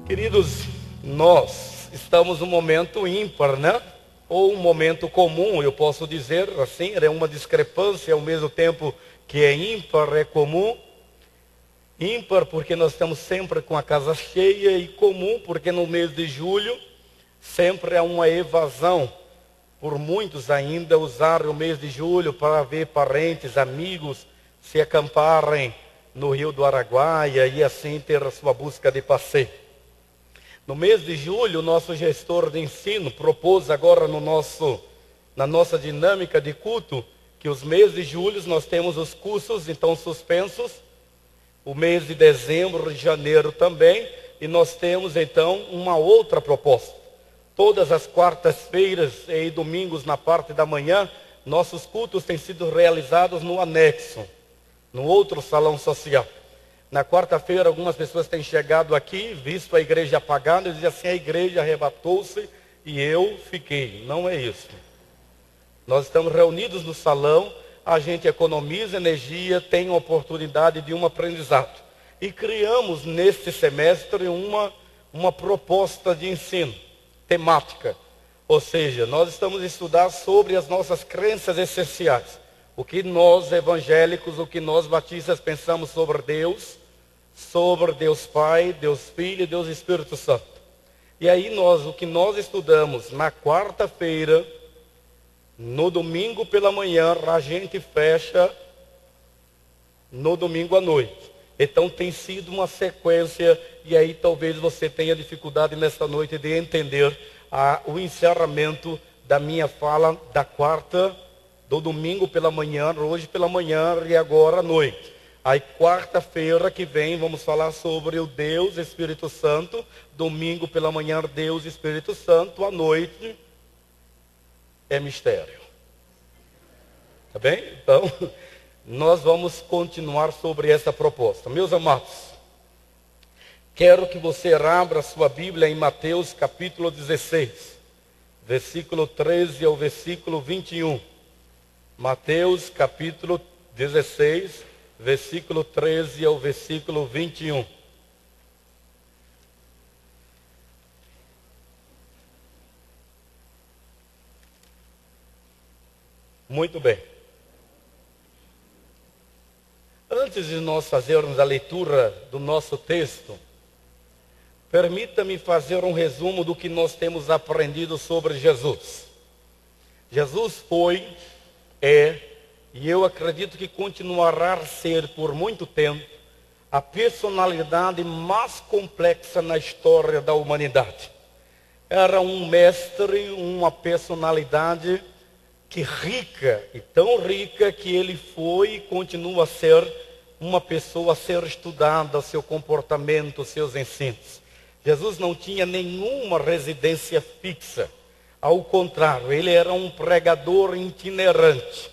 Queridos, nós estamos num momento ímpar, né? Ou um momento comum, eu posso dizer assim, é uma discrepância ao mesmo tempo que é ímpar, é comum. Ímpar porque nós estamos sempre com a casa cheia, e comum porque no mês de julho sempre há uma evasão. Por muitos ainda usar o mês de julho para ver parentes, amigos se acamparem no Rio do Araguaia e assim ter a sua busca de passeio. No mês de julho, o nosso gestor de ensino propôs agora na nossa dinâmica de culto, que os meses de julho nós temos os cursos então suspensos, o mês de dezembro e janeiro também, e nós temos então uma outra proposta. Todas as quartas-feiras e domingos na parte da manhã, nossos cultos têm sido realizados no anexo, no outro salão social. Na quarta-feira, algumas pessoas têm chegado aqui, visto a igreja apagada, e dizem assim: a igreja arrebatou-se e eu fiquei. Não é isso. Nós estamos reunidos no salão, a gente economiza energia, tem a oportunidade de um aprendizado. E criamos neste semestre uma proposta de ensino, temática. Ou seja, nós estamos a estudar sobre as nossas crenças essenciais. O que nós evangélicos, o que nós batistas pensamos sobre Deus Pai, Deus Filho e Deus Espírito Santo. E aí o que nós estudamos na quarta-feira, no domingo pela manhã, a gente fecha no domingo à noite. Então tem sido uma sequência, e aí talvez você tenha dificuldade nesta noite de entender o encerramento da minha fala da quarta, do domingo pela manhã, hoje pela manhã e agora à noite. Aí quarta-feira que vem vamos falar sobre o Deus Espírito Santo. Domingo pela manhã, Deus Espírito Santo. À noite é mistério. Tá bem? Então, nós vamos continuar sobre essa proposta. Meus amados, quero que você abra sua Bíblia em Mateus capítulo 16, versículo 13 ao versículo 21. Mateus capítulo 16, versículo 13 ao versículo 21. Muito bem. Antes de nós fazermos a leitura do nosso texto, permita-me fazer um resumo do que nós temos aprendido sobre Jesus. Jesus foi, e eu acredito que continuará a ser por muito tempo, a personalidade mais complexa na história da humanidade. Era um mestre, uma personalidade rica, e tão rica que ele foi e continua a ser uma pessoa a ser estudada, seu comportamento, seus ensinos. Jesus não tinha nenhuma residência fixa. Ao contrário, ele era um pregador itinerante.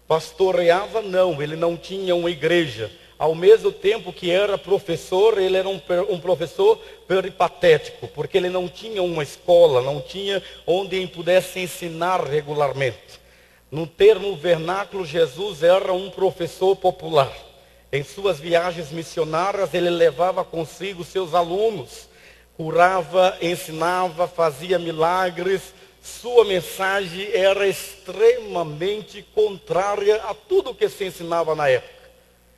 Pastoreava, não, ele não tinha uma igreja. Ao mesmo tempo que era professor, ele era um professor peripatético, porque ele não tinha uma escola, não tinha onde ele pudesse ensinar regularmente. No termo vernáculo, Jesus era um professor popular. Em suas viagens missionárias, ele levava consigo seus alunos, curava, ensinava, fazia milagres. Sua mensagem era extremamente contrária a tudo o que se ensinava na época.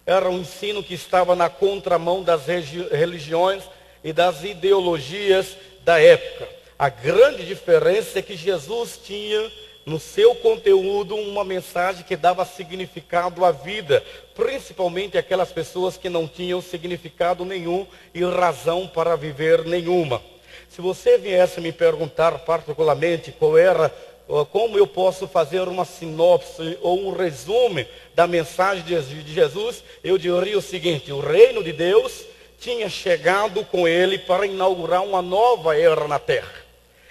Era um ensino que estava na contramão das religiões e das ideologias da época. A grande diferença é que Jesus tinha no seu conteúdo uma mensagem que dava significado à vida, principalmente aquelas pessoas que não tinham significado nenhum e razão para viver nenhuma. Se você viesse me perguntar particularmente como eu posso fazer uma sinopse ou um resumo da mensagem de Jesus, eu diria o seguinte: o reino de Deus tinha chegado com ele para inaugurar uma nova era na terra.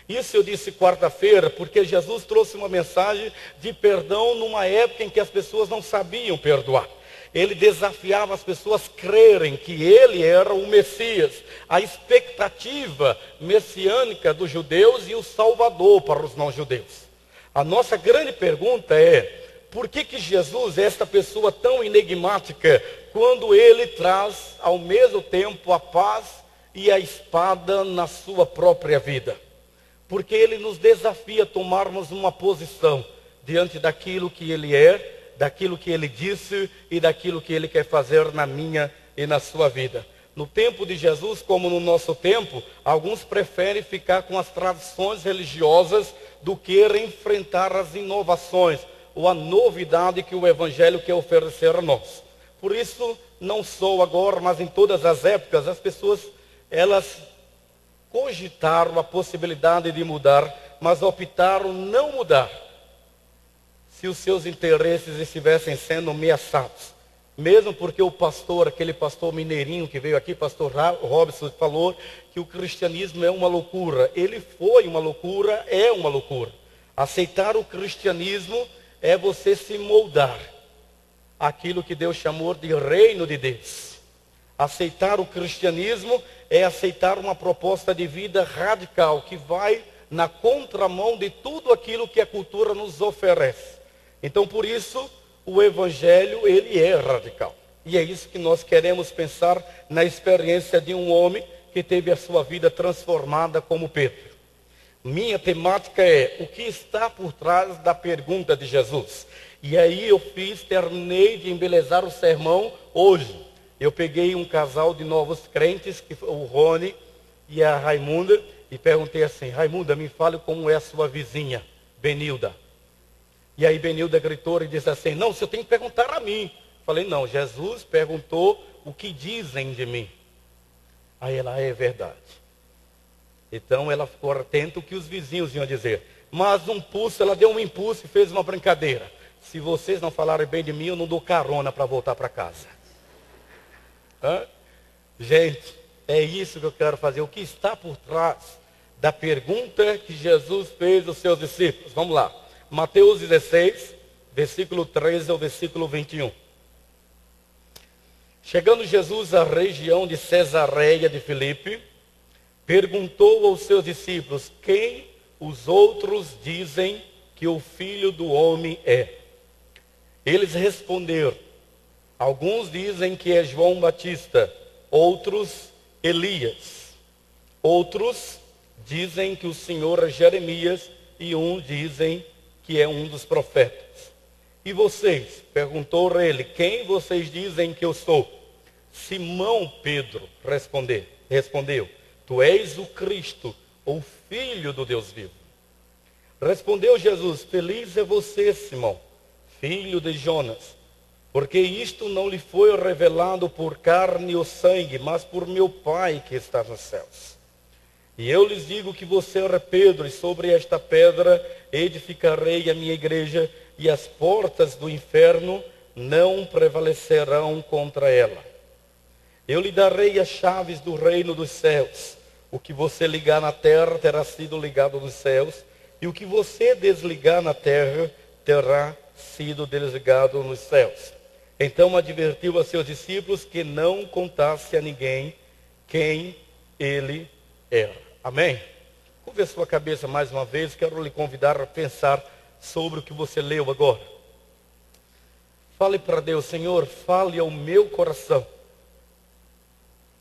Isso eu disse quarta-feira, porque Jesus trouxe uma mensagem de perdão numa época em que as pessoas não sabiam perdoar. Ele desafiava as pessoas a crerem que ele era o Messias, a expectativa messiânica dos judeus e o Salvador para os não-judeus. A nossa grande pergunta é: por que Jesus é esta pessoa tão enigmática, quando ele traz ao mesmo tempo a paz e a espada na sua própria vida. Porque ele nos desafia a tomarmos uma posição diante daquilo que ele é, daquilo que ele disse e daquilo que ele quer fazer na minha e na sua vida. No tempo de Jesus, como no nosso tempo, alguns preferem ficar com as tradições religiosas do que enfrentar as inovações ou a novidade que o Evangelho quer oferecer a nós. Por isso, não só agora, mas em todas as épocas, as pessoas, elas cogitaram a possibilidade de mudar, mas optaram não mudar, se os seus interesses estivessem sendo ameaçados. Mesmo porque o pastor, aquele pastor mineirinho que veio aqui, pastor Robson, falou que o cristianismo é uma loucura. Ele foi uma loucura, é uma loucura. Aceitar o cristianismo é você se moldar àquilo que Deus chamou de reino de Deus. Aceitar o cristianismo é aceitar uma proposta de vida radical, que vai na contramão de tudo aquilo que a cultura nos oferece. Então, por isso, o Evangelho, ele é radical. E é isso que nós queremos pensar na experiência de um homem que teve a sua vida transformada como Pedro. Minha temática é o que está por trás da pergunta de Jesus. E aí terminei de embelezar o sermão hoje. Eu peguei um casal de novos crentes, o Rony e a Raimunda, e perguntei assim: Raimunda, me fale como é a sua vizinha, Benilda. E aí Benilda gritou e disse assim: não, você tem que perguntar a mim. Falei: não, Jesus perguntou o que dizem de mim. Aí ela: é verdade. Então ela ficou atenta o que os vizinhos iam dizer. Mas ela deu um impulso e fez uma brincadeira. Se vocês não falarem bem de mim, eu não dou carona para voltar para casa. Gente, é isso que eu quero fazer. O que está por trás da pergunta que Jesus fez aos seus discípulos? Vamos lá. Mateus 16, versículo 13 ao versículo 21. Chegando Jesus à região de Cesareia de Filipe, perguntou aos seus discípulos: quem os outros dizem que o Filho do Homem é? Eles responderam: alguns dizem que é João Batista, outros Elias, outros dizem que o Senhor é Jeremias e uns dizem que é um dos profetas. E vocês? Perguntou ele: quem vocês dizem que eu sou? Simão Pedro respondeu: tu és o Cristo, o Filho do Deus vivo. Respondeu Jesus: feliz é você, Simão, filho de Jonas, porque isto não lhe foi revelado por carne ou sangue, mas por meu Pai que está nos céus. E eu lhes digo que você é Pedro, e sobre esta pedra edificarei a minha igreja, e as portas do inferno não prevalecerão contra ela. Eu lhe darei as chaves do reino dos céus. O que você ligar na terra terá sido ligado nos céus, e o que você desligar na terra terá sido desligado nos céus. Então advertiu a seus discípulos que não contasse a ninguém quem ele era. Amém? Curva a sua cabeça mais uma vez. Quero lhe convidar a pensar sobre o que você leu agora. Fale para Deus: Senhor, fale ao meu coração.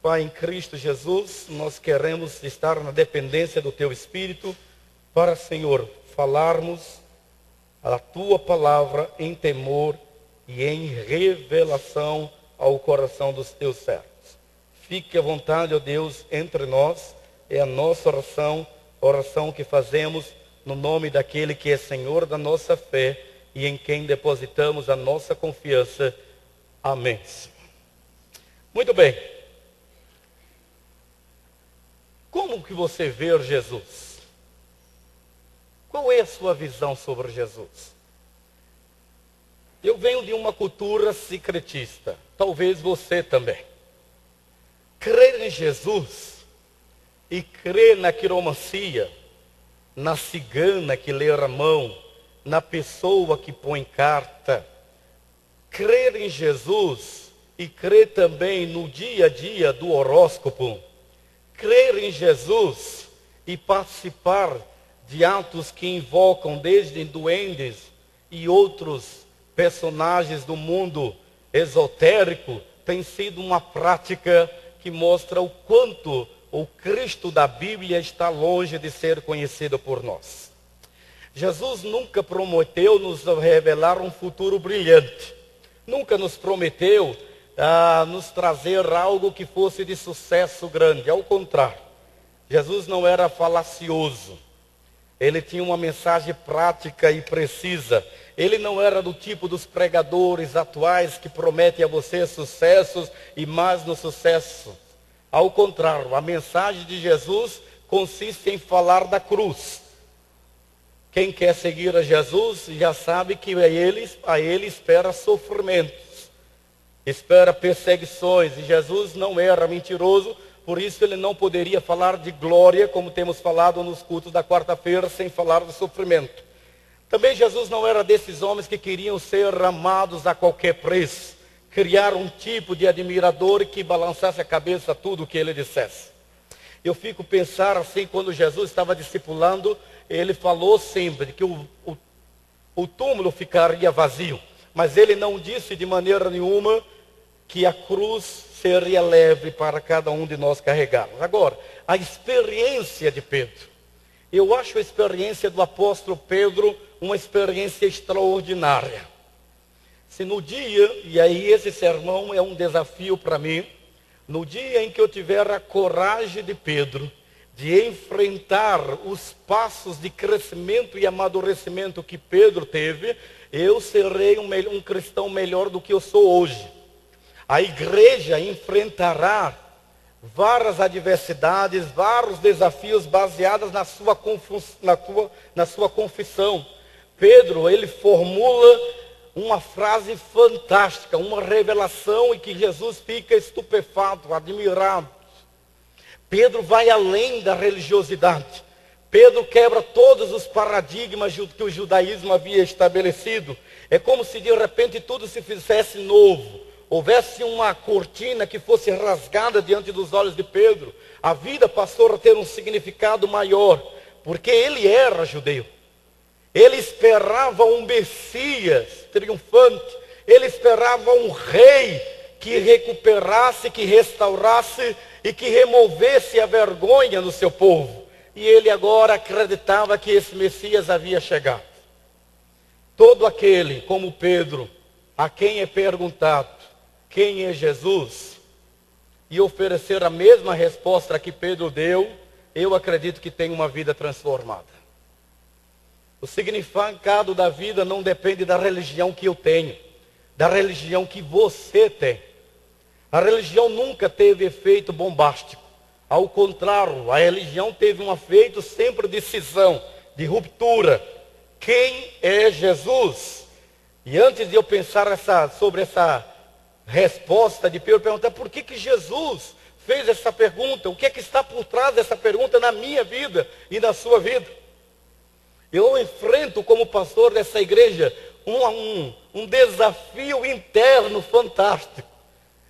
Pai, em Cristo Jesus, nós queremos estar na dependência do Teu Espírito para, Senhor, falarmos a Tua palavra em temor e em revelação ao coração dos Teus servos. Fique à vontade, ó Deus, entre nós. É a nossa oração que fazemos no nome daquele que é Senhor da nossa fé e em quem depositamos a nossa confiança. Amém. Muito bem. Como que você vê Jesus? Qual é a sua visão sobre Jesus? Eu venho de uma cultura secretista, talvez você também. Crer em Jesus e crer na quiromancia, na cigana que lê a mão, na pessoa que põe carta. Crer em Jesus e crer também no dia a dia do horóscopo. Crer em Jesus e participar de atos que invocam desde duendes e outros personagens do mundo esotérico tem sido uma prática que mostra o quanto o Cristo da Bíblia está longe de ser conhecido por nós. Jesus nunca prometeu nos revelar um futuro brilhante. Nunca nos prometeu nos trazer algo que fosse de sucesso grande. Ao contrário, Jesus não era falacioso. Ele tinha uma mensagem prática e precisa. Ele não era do tipo dos pregadores atuais que prometem a você sucessos e mais no sucesso. Ao contrário, a mensagem de Jesus consiste em falar da cruz. Quem quer seguir a Jesus já sabe que a ele espera sofrimentos, espera perseguições. E Jesus não era mentiroso, por isso ele não poderia falar de glória, como temos falado nos cultos da quarta-feira, sem falar do sofrimento. Também Jesus não era desses homens que queriam ser amados a qualquer preço, criar um tipo de admirador que balançasse a cabeça a tudo o que ele dissesse. Eu fico pensando assim, quando Jesus estava discipulando, ele falou sempre que o túmulo ficaria vazio, mas ele não disse de maneira nenhuma que a cruz seria leve para cada um de nós carregarmos. Agora, a experiência de Pedro. Eu acho a experiência do apóstolo Pedro uma experiência extraordinária. Se no dia, e aí esse sermão é um desafio para mim, no dia em que eu tiver a coragem de Pedro, de enfrentar os passos de crescimento e amadurecimento que Pedro teve, eu serei um cristão melhor do que eu sou hoje. A igreja enfrentará várias adversidades, vários desafios baseados na sua confissão. Pedro, ele formula uma frase fantástica, uma revelação em que Jesus fica estupefato, admirado. Pedro vai além da religiosidade. Pedro quebra todos os paradigmas que o judaísmo havia estabelecido. É como se de repente tudo se fizesse novo. Houvesse uma cortina que fosse rasgada diante dos olhos de Pedro. A vida passou a ter um significado maior, porque ele era judeu. Ele esperava um Messias triunfante. Ele esperava um rei que recuperasse, que restaurasse e que removesse a vergonha no seu povo. E ele agora acreditava que esse Messias havia chegado. Todo aquele, como Pedro, a quem é perguntado quem é Jesus, e oferecer a mesma resposta que Pedro deu, eu acredito que tem uma vida transformada. O significado da vida não depende da religião que eu tenho, da religião que você tem. A religião nunca teve efeito bombástico. Ao contrário, a religião teve um efeito sempre de cisão, de ruptura. Quem é Jesus? E antes de eu pensar sobre essa resposta de Pedro, perguntar por que Jesus fez essa pergunta? O que é que está por trás dessa pergunta na minha vida e na sua vida? Eu enfrento como pastor dessa igreja um desafio interno fantástico.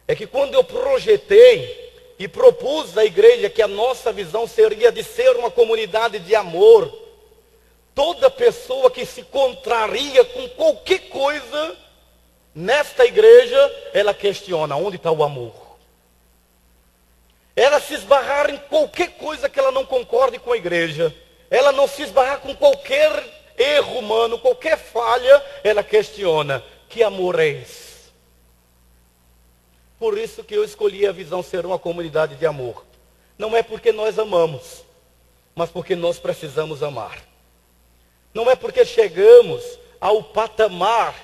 É que quando eu projetei e propus à igreja que a nossa visão seria de ser uma comunidade de amor, toda pessoa que se contraria com qualquer coisa nesta igreja, ela questiona: onde está o amor? Ela se esbarrar em qualquer coisa que ela não concorde com a igreja, ela não se esbarrar com qualquer erro humano, qualquer falha, ela questiona: que amor é esse? Por isso que eu escolhi a visão ser uma comunidade de amor. Não é porque nós amamos, mas porque nós precisamos amar. Não é porque chegamos ao patamar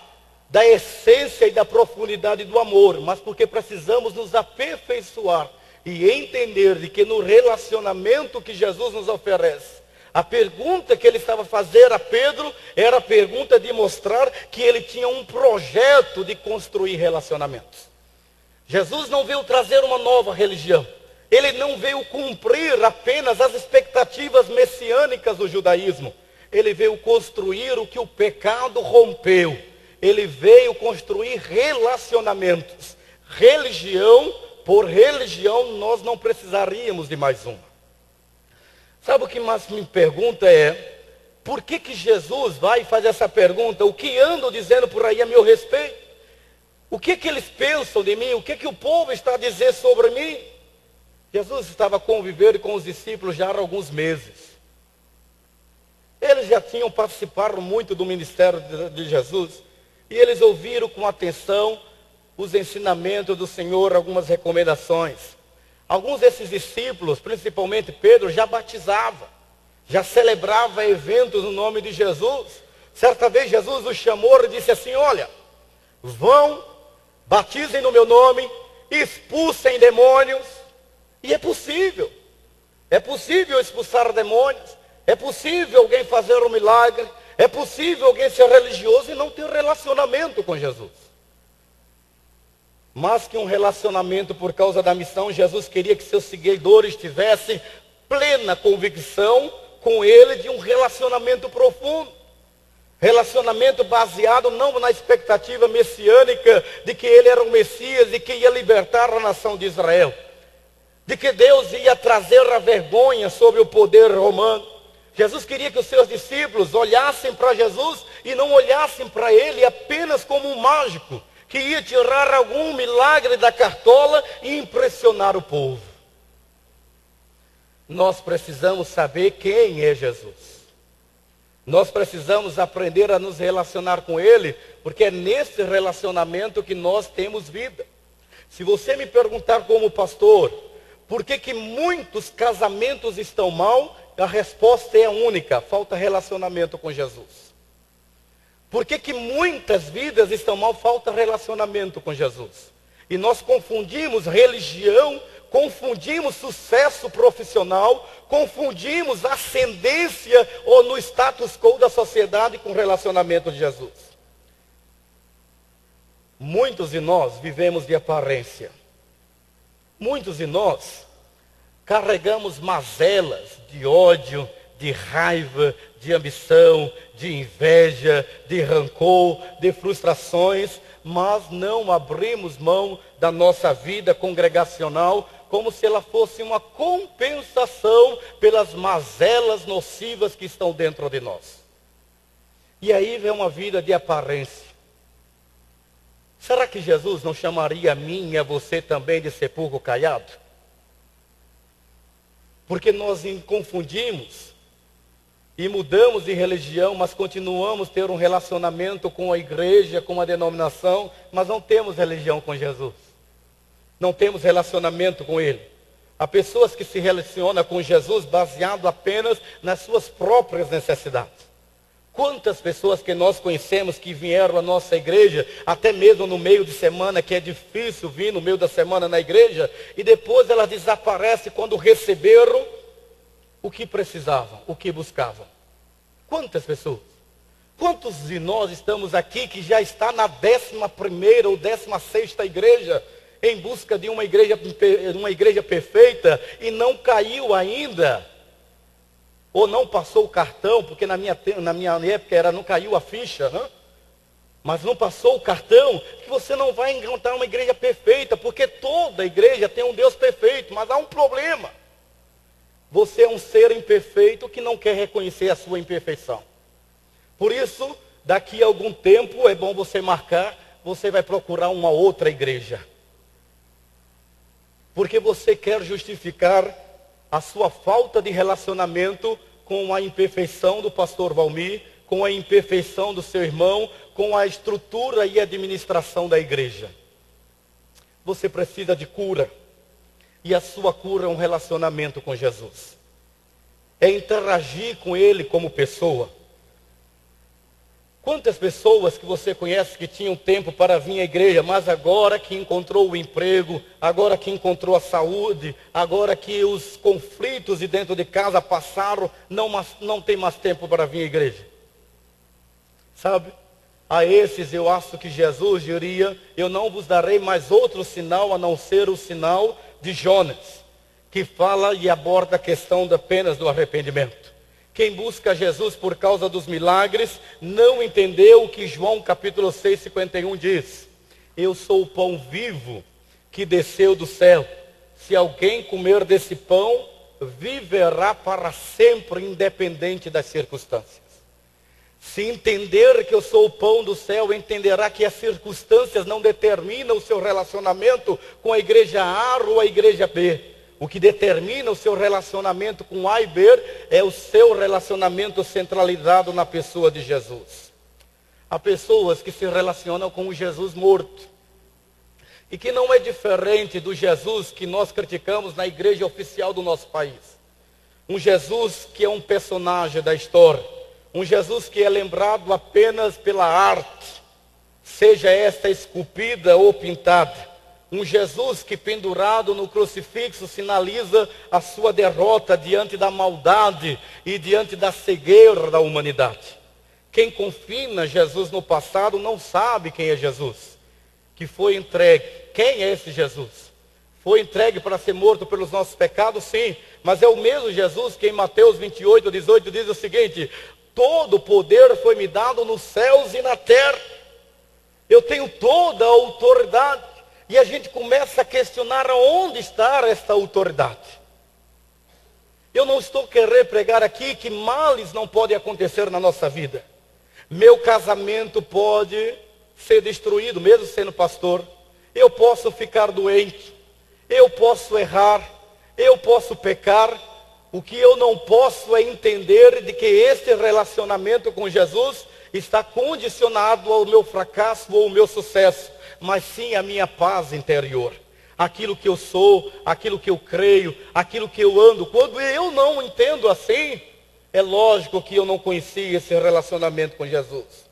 da essência e da profundidade do amor, mas porque precisamos nos aperfeiçoar e entender de que no relacionamento que Jesus nos oferece, a pergunta que ele estava fazendo a Pedro era a pergunta de mostrar que ele tinha um projeto de construir relacionamentos. Jesus não veio trazer uma nova religião. Ele não veio cumprir apenas as expectativas messiânicas do judaísmo. Ele veio construir o que o pecado rompeu. Ele veio construir relacionamentos. Religião, por religião, nós não precisaríamos de mais uma. Sabe o que mais me pergunta é: por que Jesus vai fazer essa pergunta? O que andam dizendo por aí a meu respeito? O que eles pensam de mim? O que o povo está a dizer sobre mim? Jesus estava convivendo com os discípulos já há alguns meses. Eles já tinham participado muito do ministério de Jesus. E eles ouviram com atenção os ensinamentos do Senhor, algumas recomendações. Alguns desses discípulos, principalmente Pedro, já batizava, já celebrava eventos no nome de Jesus. Certa vez Jesus os chamou e disse assim: olha, vão, batizem no meu nome, expulsem demônios. E é possível expulsar demônios, é possível alguém fazer um milagre, é possível alguém ser religioso e não ter relacionamento com Jesus. Mas que um relacionamento por causa da missão, Jesus queria que seus seguidores tivessem plena convicção com Ele de um relacionamento profundo. Relacionamento baseado não na expectativa messiânica de que Ele era o Messias e que ia libertar a nação de Israel. De que Deus ia trazer a vergonha sobre o poder romano. Jesus queria que os seus discípulos olhassem para Jesus e não olhassem para Ele apenas como um mágico que ia tirar algum milagre da cartola e impressionar o povo. Nós precisamos saber quem é Jesus. Nós precisamos aprender a nos relacionar com Ele, porque é nesse relacionamento que nós temos vida. Se você me perguntar como pastor, por que muitos casamentos estão mal? A resposta é única: falta relacionamento com Jesus. Por que muitas vidas estão mal? Falta relacionamento com Jesus. E nós confundimos religião, confundimos sucesso profissional, confundimos ascendência ou no status quo da sociedade com relacionamento de Jesus. Muitos de nós vivemos de aparência. Muitos de nós carregamos mazelas de ódio, de raiva, de ambição, de inveja, de rancor, de frustrações, mas não abrimos mão da nossa vida congregacional como se ela fosse uma compensação pelas mazelas nocivas que estão dentro de nós. E aí vem uma vida de aparência. Será que Jesus não chamaria a mim e a você também de sepulcro caiado? Porque nós confundimos e mudamos de religião, mas continuamos a ter um relacionamento com a igreja, com a denominação, mas não temos religião com Jesus. Não temos relacionamento com Ele. Há pessoas que se relacionam com Jesus baseado apenas nas suas próprias necessidades. Quantas pessoas que nós conhecemos que vieram à nossa igreja, até mesmo no meio de semana, que é difícil vir no meio da semana na igreja, e depois elas desaparecem quando receberam o que precisavam, o que buscavam. Quantas pessoas? Quantos de nós estamos aqui que já está na 11ª ou 16ª igreja, em busca de uma igreja perfeita, e não caiu ainda, ou não passou o cartão, porque na minha época não caiu a ficha, né? Mas não passou o cartão, que você não vai encontrar uma igreja perfeita, porque toda igreja tem um Deus perfeito, mas há um problema. Você é um ser imperfeito que não quer reconhecer a sua imperfeição. Por isso, daqui a algum tempo, é bom você marcar, você vai procurar uma outra igreja. Porque você quer justificar a sua falta de relacionamento com a imperfeição do pastor Valmir, com a imperfeição do seu irmão, com a estrutura e administração da igreja. Você precisa de cura. E a sua cura é um relacionamento com Jesus. É interagir com Ele como pessoa. Quantas pessoas que você conhece que tinham tempo para vir à igreja, mas agora que encontrou o emprego, agora que encontrou a saúde, agora que os conflitos de dentro de casa passaram, não tem mais tempo para vir à igreja? Sabe? A esses eu acho que Jesus diria: eu não vos darei mais outro sinal a não ser o sinal de Jonas, que fala e aborda a questão apenas do arrependimento. Quem busca Jesus por causa dos milagres, não entendeu o que João capítulo 6, 51 diz. Eu sou o pão vivo que desceu do céu. Se alguém comer desse pão, viverá para sempre, independente das circunstâncias. Se entender que eu sou o pão do céu, entenderá que as circunstâncias não determinam o seu relacionamento com a igreja A ou a igreja B. O que determina o seu relacionamento com A e B é o seu relacionamento centralizado na pessoa de Jesus. Há pessoas que se relacionam com o Jesus morto. E que não é diferente do Jesus que nós criticamos na igreja oficial do nosso país. Um Jesus que é um personagem da história. Um Jesus que é lembrado apenas pela arte, seja esta esculpida ou pintada. Um Jesus que pendurado no crucifixo sinaliza a sua derrota diante da maldade e diante da cegueira da humanidade. Quem confina Jesus no passado não sabe quem é Jesus, que foi entregue. Quem é esse Jesus? Foi entregue para ser morto pelos nossos pecados, sim, mas é o mesmo Jesus que em Mateus 28, 18 diz o seguinte: todo o poder foi me dado nos céus e na terra. Eu tenho toda a autoridade. E a gente começa a questionar onde está esta autoridade. Eu não estou querendo pregar aqui que males não podem acontecer na nossa vida. Meu casamento pode ser destruído, mesmo sendo pastor. Eu posso ficar doente. Eu posso errar. Eu posso pecar. O que eu não posso é entender de que este relacionamento com Jesus está condicionado ao meu fracasso ou ao meu sucesso, mas sim à minha paz interior. Aquilo que eu sou, aquilo que eu creio, aquilo que eu ando. Quando eu não entendo assim, é lógico que eu não conhecia esse relacionamento com Jesus.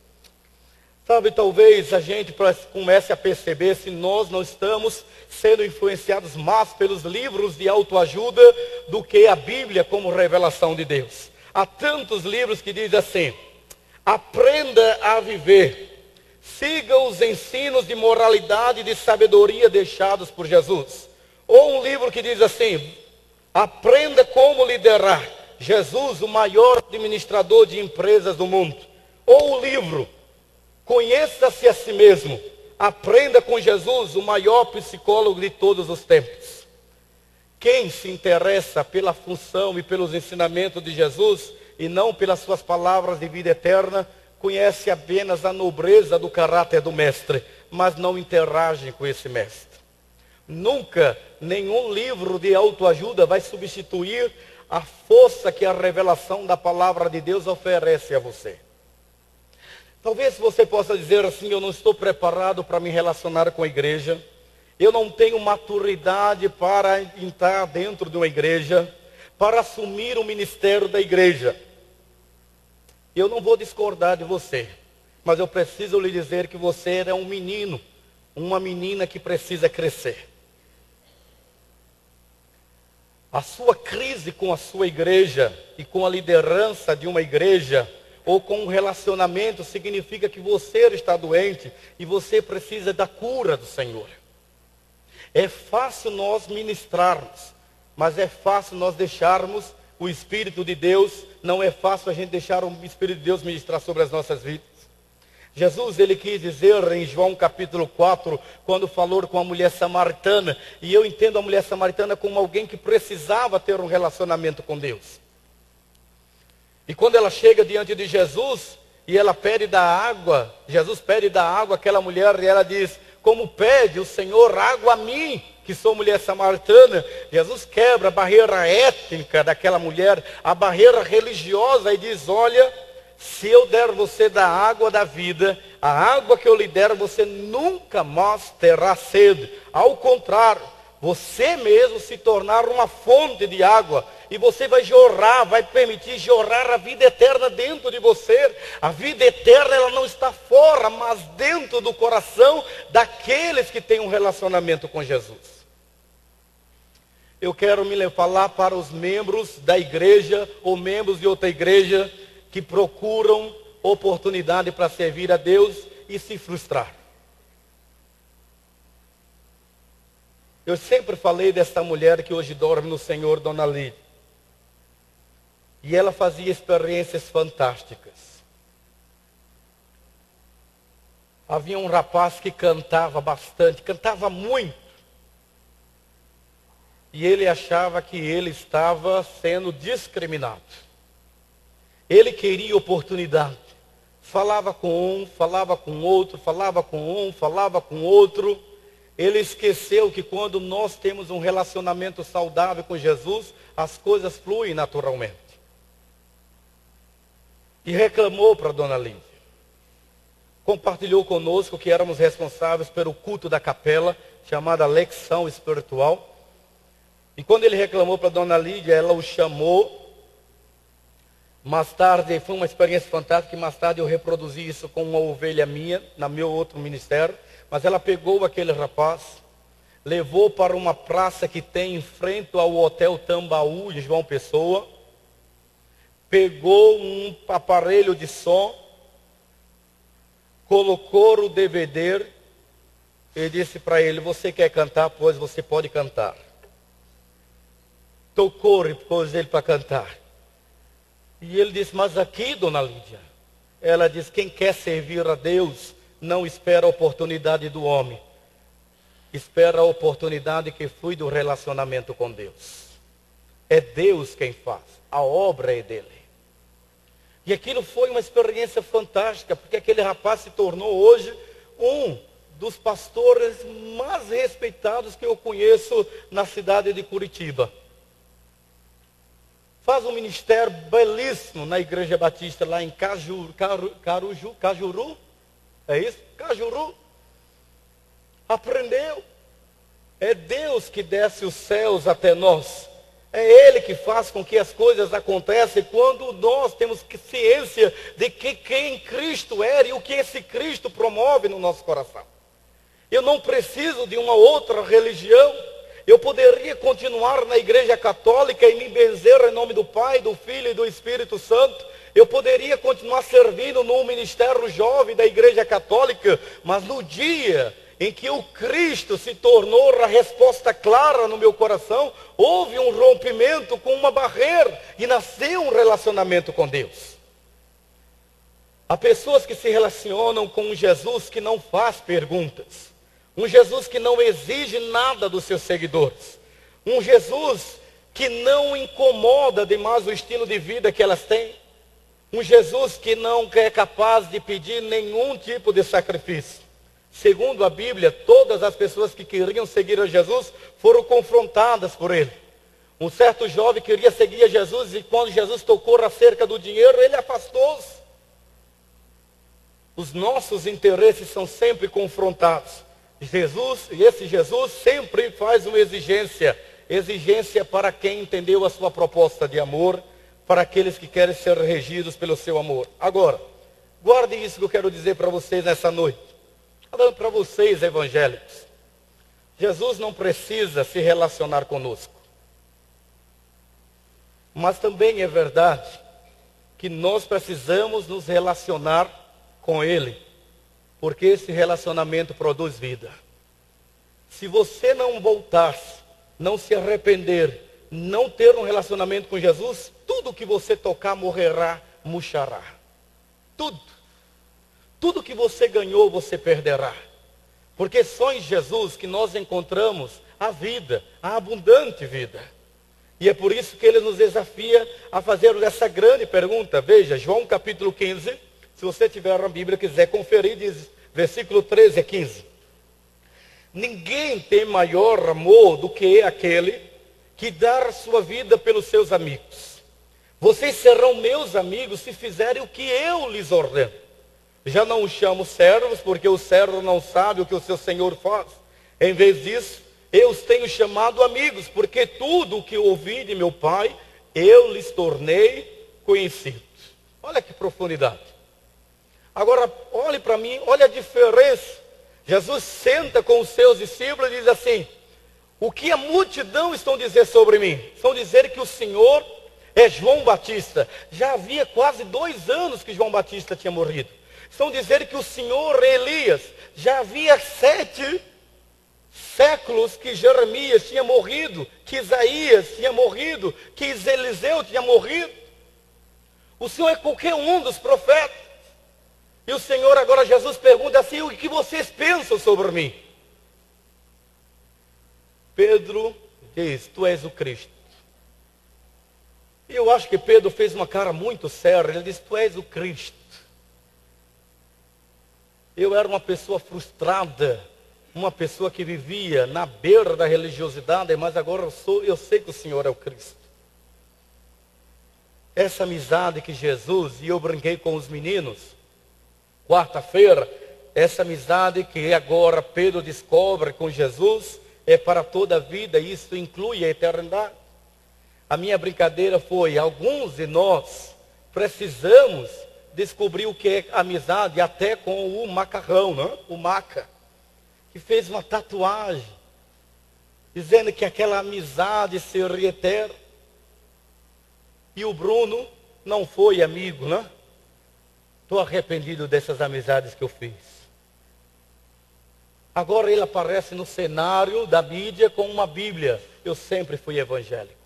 Sabe, talvez a gente comece a perceber se nós não estamos sendo influenciados mais pelos livros de autoajuda do que a Bíblia como revelação de Deus. Há tantos livros que dizem assim: aprenda a viver. Siga os ensinos de moralidade e de sabedoria deixados por Jesus. Ou um livro que diz assim: aprenda como liderar. Jesus, o maior administrador de empresas do mundo. Ou o livro: conheça-se a si mesmo. Aprenda com Jesus, o maior psicólogo de todos os tempos. Quem se interessa pela função e pelos ensinamentos de Jesus e não pelas suas palavras de vida eterna, conhece apenas a nobreza do caráter do mestre, mas não interage com esse mestre. Nunca nenhum livro de autoajuda vai substituir a força que a revelação da palavra de Deus oferece a você. Talvez você possa dizer assim: eu não estou preparado para me relacionar com a igreja, eu não tenho maturidade para entrar dentro de uma igreja, para assumir o ministério da igreja. Eu não vou discordar de você, mas eu preciso lhe dizer que você é um menino, uma menina que precisa crescer. A sua crise com a sua igreja e com a liderança de uma igreja ou com um relacionamento significa que você está doente e você precisa da cura do Senhor. É fácil nós ministrarmos, mas é fácil nós deixarmos o Espírito de Deus, não é fácil a gente deixar o Espírito de Deus ministrar sobre as nossas vidas. Jesus, ele quis dizer em João capítulo 4, quando falou com a mulher samaritana, e eu entendo a mulher samaritana como alguém que precisava ter um relacionamento com Deus. E quando ela chega diante de Jesus, e ela pede da água, Jesus pede da água àquela mulher, e ela diz: como pede o Senhor água a mim, que sou mulher samaritana? Jesus quebra a barreira étnica daquela mulher, a barreira religiosa, e diz: olha, se eu der você da água da vida, a água que eu lhe der, você nunca mais terá sede. Ao contrário, você mesmo se tornar uma fonte de água, e você vai jorrar, vai permitir jorrar a vida eterna dentro de você. A vida eterna, ela não está fora, mas dentro do coração daqueles que têm um relacionamento com Jesus. Eu quero me falar para os membros da igreja ou membros de outra igreja que procuram oportunidade para servir a Deus e se frustrar. Eu sempre falei dessa mulher que hoje dorme no Senhor, Dona Lídia. E ela fazia experiências fantásticas. Havia um rapaz que cantava bastante, cantava muito. E ele achava que ele estava sendo discriminado. Ele queria oportunidade. Falava com um, falava com outro, falava com um, falava com outro. Ele esqueceu que quando nós temos um relacionamento saudável com Jesus, as coisas fluem naturalmente. E reclamou para Dona Lídia. Compartilhou conosco que éramos responsáveis pelo culto da capela, chamada Lecção Espiritual. E quando ele reclamou para Dona Lídia, ela o chamou. Mais tarde, foi uma experiência fantástica, mais tarde eu reproduzi isso com uma ovelha minha, no meu outro ministério. Mas ela pegou aquele rapaz, levou para uma praça que tem em frente ao Hotel Tambaú, de João Pessoa. Pegou um aparelho de som, colocou o DVD e disse para ele: você quer cantar? Pois você pode cantar. Tocou e pôs ele para cantar. E ele disse: mas aqui, Dona Lídia, ela diz: quem quer servir a Deus não espera a oportunidade do homem, espera a oportunidade que flui do relacionamento com Deus. É Deus quem faz, a obra é dele. E aquilo foi uma experiência fantástica, porque aquele rapaz se tornou hoje um dos pastores mais respeitados que eu conheço na cidade de Curitiba. Faz um ministério belíssimo na Igreja Batista, lá em Cajuru, é isso? Cajuru. Aprendeu. É Deus que desce os céus até nós. É Ele que faz com que as coisas aconteçam quando nós temos ciência de quem Cristo era e o que esse Cristo promove no nosso coração. Eu não preciso de uma outra religião. Eu poderia continuar na Igreja Católica e me benzer em nome do Pai, do Filho e do Espírito Santo. Eu poderia continuar servindo no ministério jovem da Igreja Católica, mas no dia em que o Cristo se tornou a resposta clara no meu coração, houve um rompimento com uma barreira e nasceu um relacionamento com Deus. Há pessoas que se relacionam com um Jesus que não faz perguntas. Um Jesus que não exige nada dos seus seguidores. Um Jesus que não incomoda demais o estilo de vida que elas têm. Um Jesus que não é capaz de pedir nenhum tipo de sacrifício. Segundo a Bíblia, todas as pessoas que queriam seguir a Jesus foram confrontadas por ele. Um certo jovem queria seguir a Jesus e quando Jesus tocou acerca do dinheiro, ele afastou-se. Os nossos interesses são sempre confrontados. Esse Jesus sempre faz uma exigência para quem entendeu a sua proposta de amor, para aqueles que querem ser regidos pelo seu amor. Agora, guarde isso que eu quero dizer para vocês nessa noite. Falando para vocês, evangélicos, Jesus não precisa se relacionar conosco. Mas também é verdade que nós precisamos nos relacionar com Ele, porque esse relacionamento produz vida. Se você não voltar, não se arrepender, não ter um relacionamento com Jesus, tudo que você tocar morrerá, murchará. Tudo. Tudo que você ganhou, você perderá. Porque só em Jesus que nós encontramos a vida, a abundante vida. E é por isso que Ele nos desafia a fazer essa grande pergunta. Veja, João capítulo 15, se você tiver a Bíblia e quiser conferir, diz, versículo 13 a 15. Ninguém tem maior amor do que aquele que dá sua vida pelos seus amigos. Vocês serão meus amigos se fizerem o que eu lhes ordeno. Já não os chamo servos, porque o servo não sabe o que o seu senhor faz. Em vez disso, eu os tenho chamado amigos, porque tudo o que ouvi de meu Pai, eu lhes tornei conhecidos. Olha que profundidade. Agora, olhe para mim, olha a diferença. Jesus senta com os seus discípulos e diz assim: o que a multidão estão dizendo sobre mim? Estão dizendo que o Senhor é João Batista. Já havia quase 2 anos que João Batista tinha morrido. Estão dizendo que o Senhor é Elias. Já havia 7 séculos que Jeremias tinha morrido, que Isaías tinha morrido, que Eliseu tinha morrido. O Senhor é qualquer um dos profetas. E o Senhor agora, Jesus pergunta assim: o que vocês pensam sobre mim? Pedro diz: tu és o Cristo. E eu acho que Pedro fez uma cara muito séria. Ele disse: tu és o Cristo. Eu era uma pessoa frustrada uma pessoa que vivia na beira da religiosidade, mas agora eu sei que o Senhor é o Cristo. Essa amizade que Jesus, e eu brinquei com os meninos, quarta-feira, essa amizade que agora Pedro descobre com Jesus, é para toda a vida, e isso inclui a eternidade. A minha brincadeira foi, alguns de nós precisamos descobrir o que é amizade, até com o macarrão, né? O Maca, que fez uma tatuagem, dizendo que aquela amizade seria eterna. E o Bruno não foi amigo, né? Estou arrependido dessas amizades que eu fiz. Agora ele aparece no cenário da mídia com uma Bíblia. Eu sempre fui evangélico.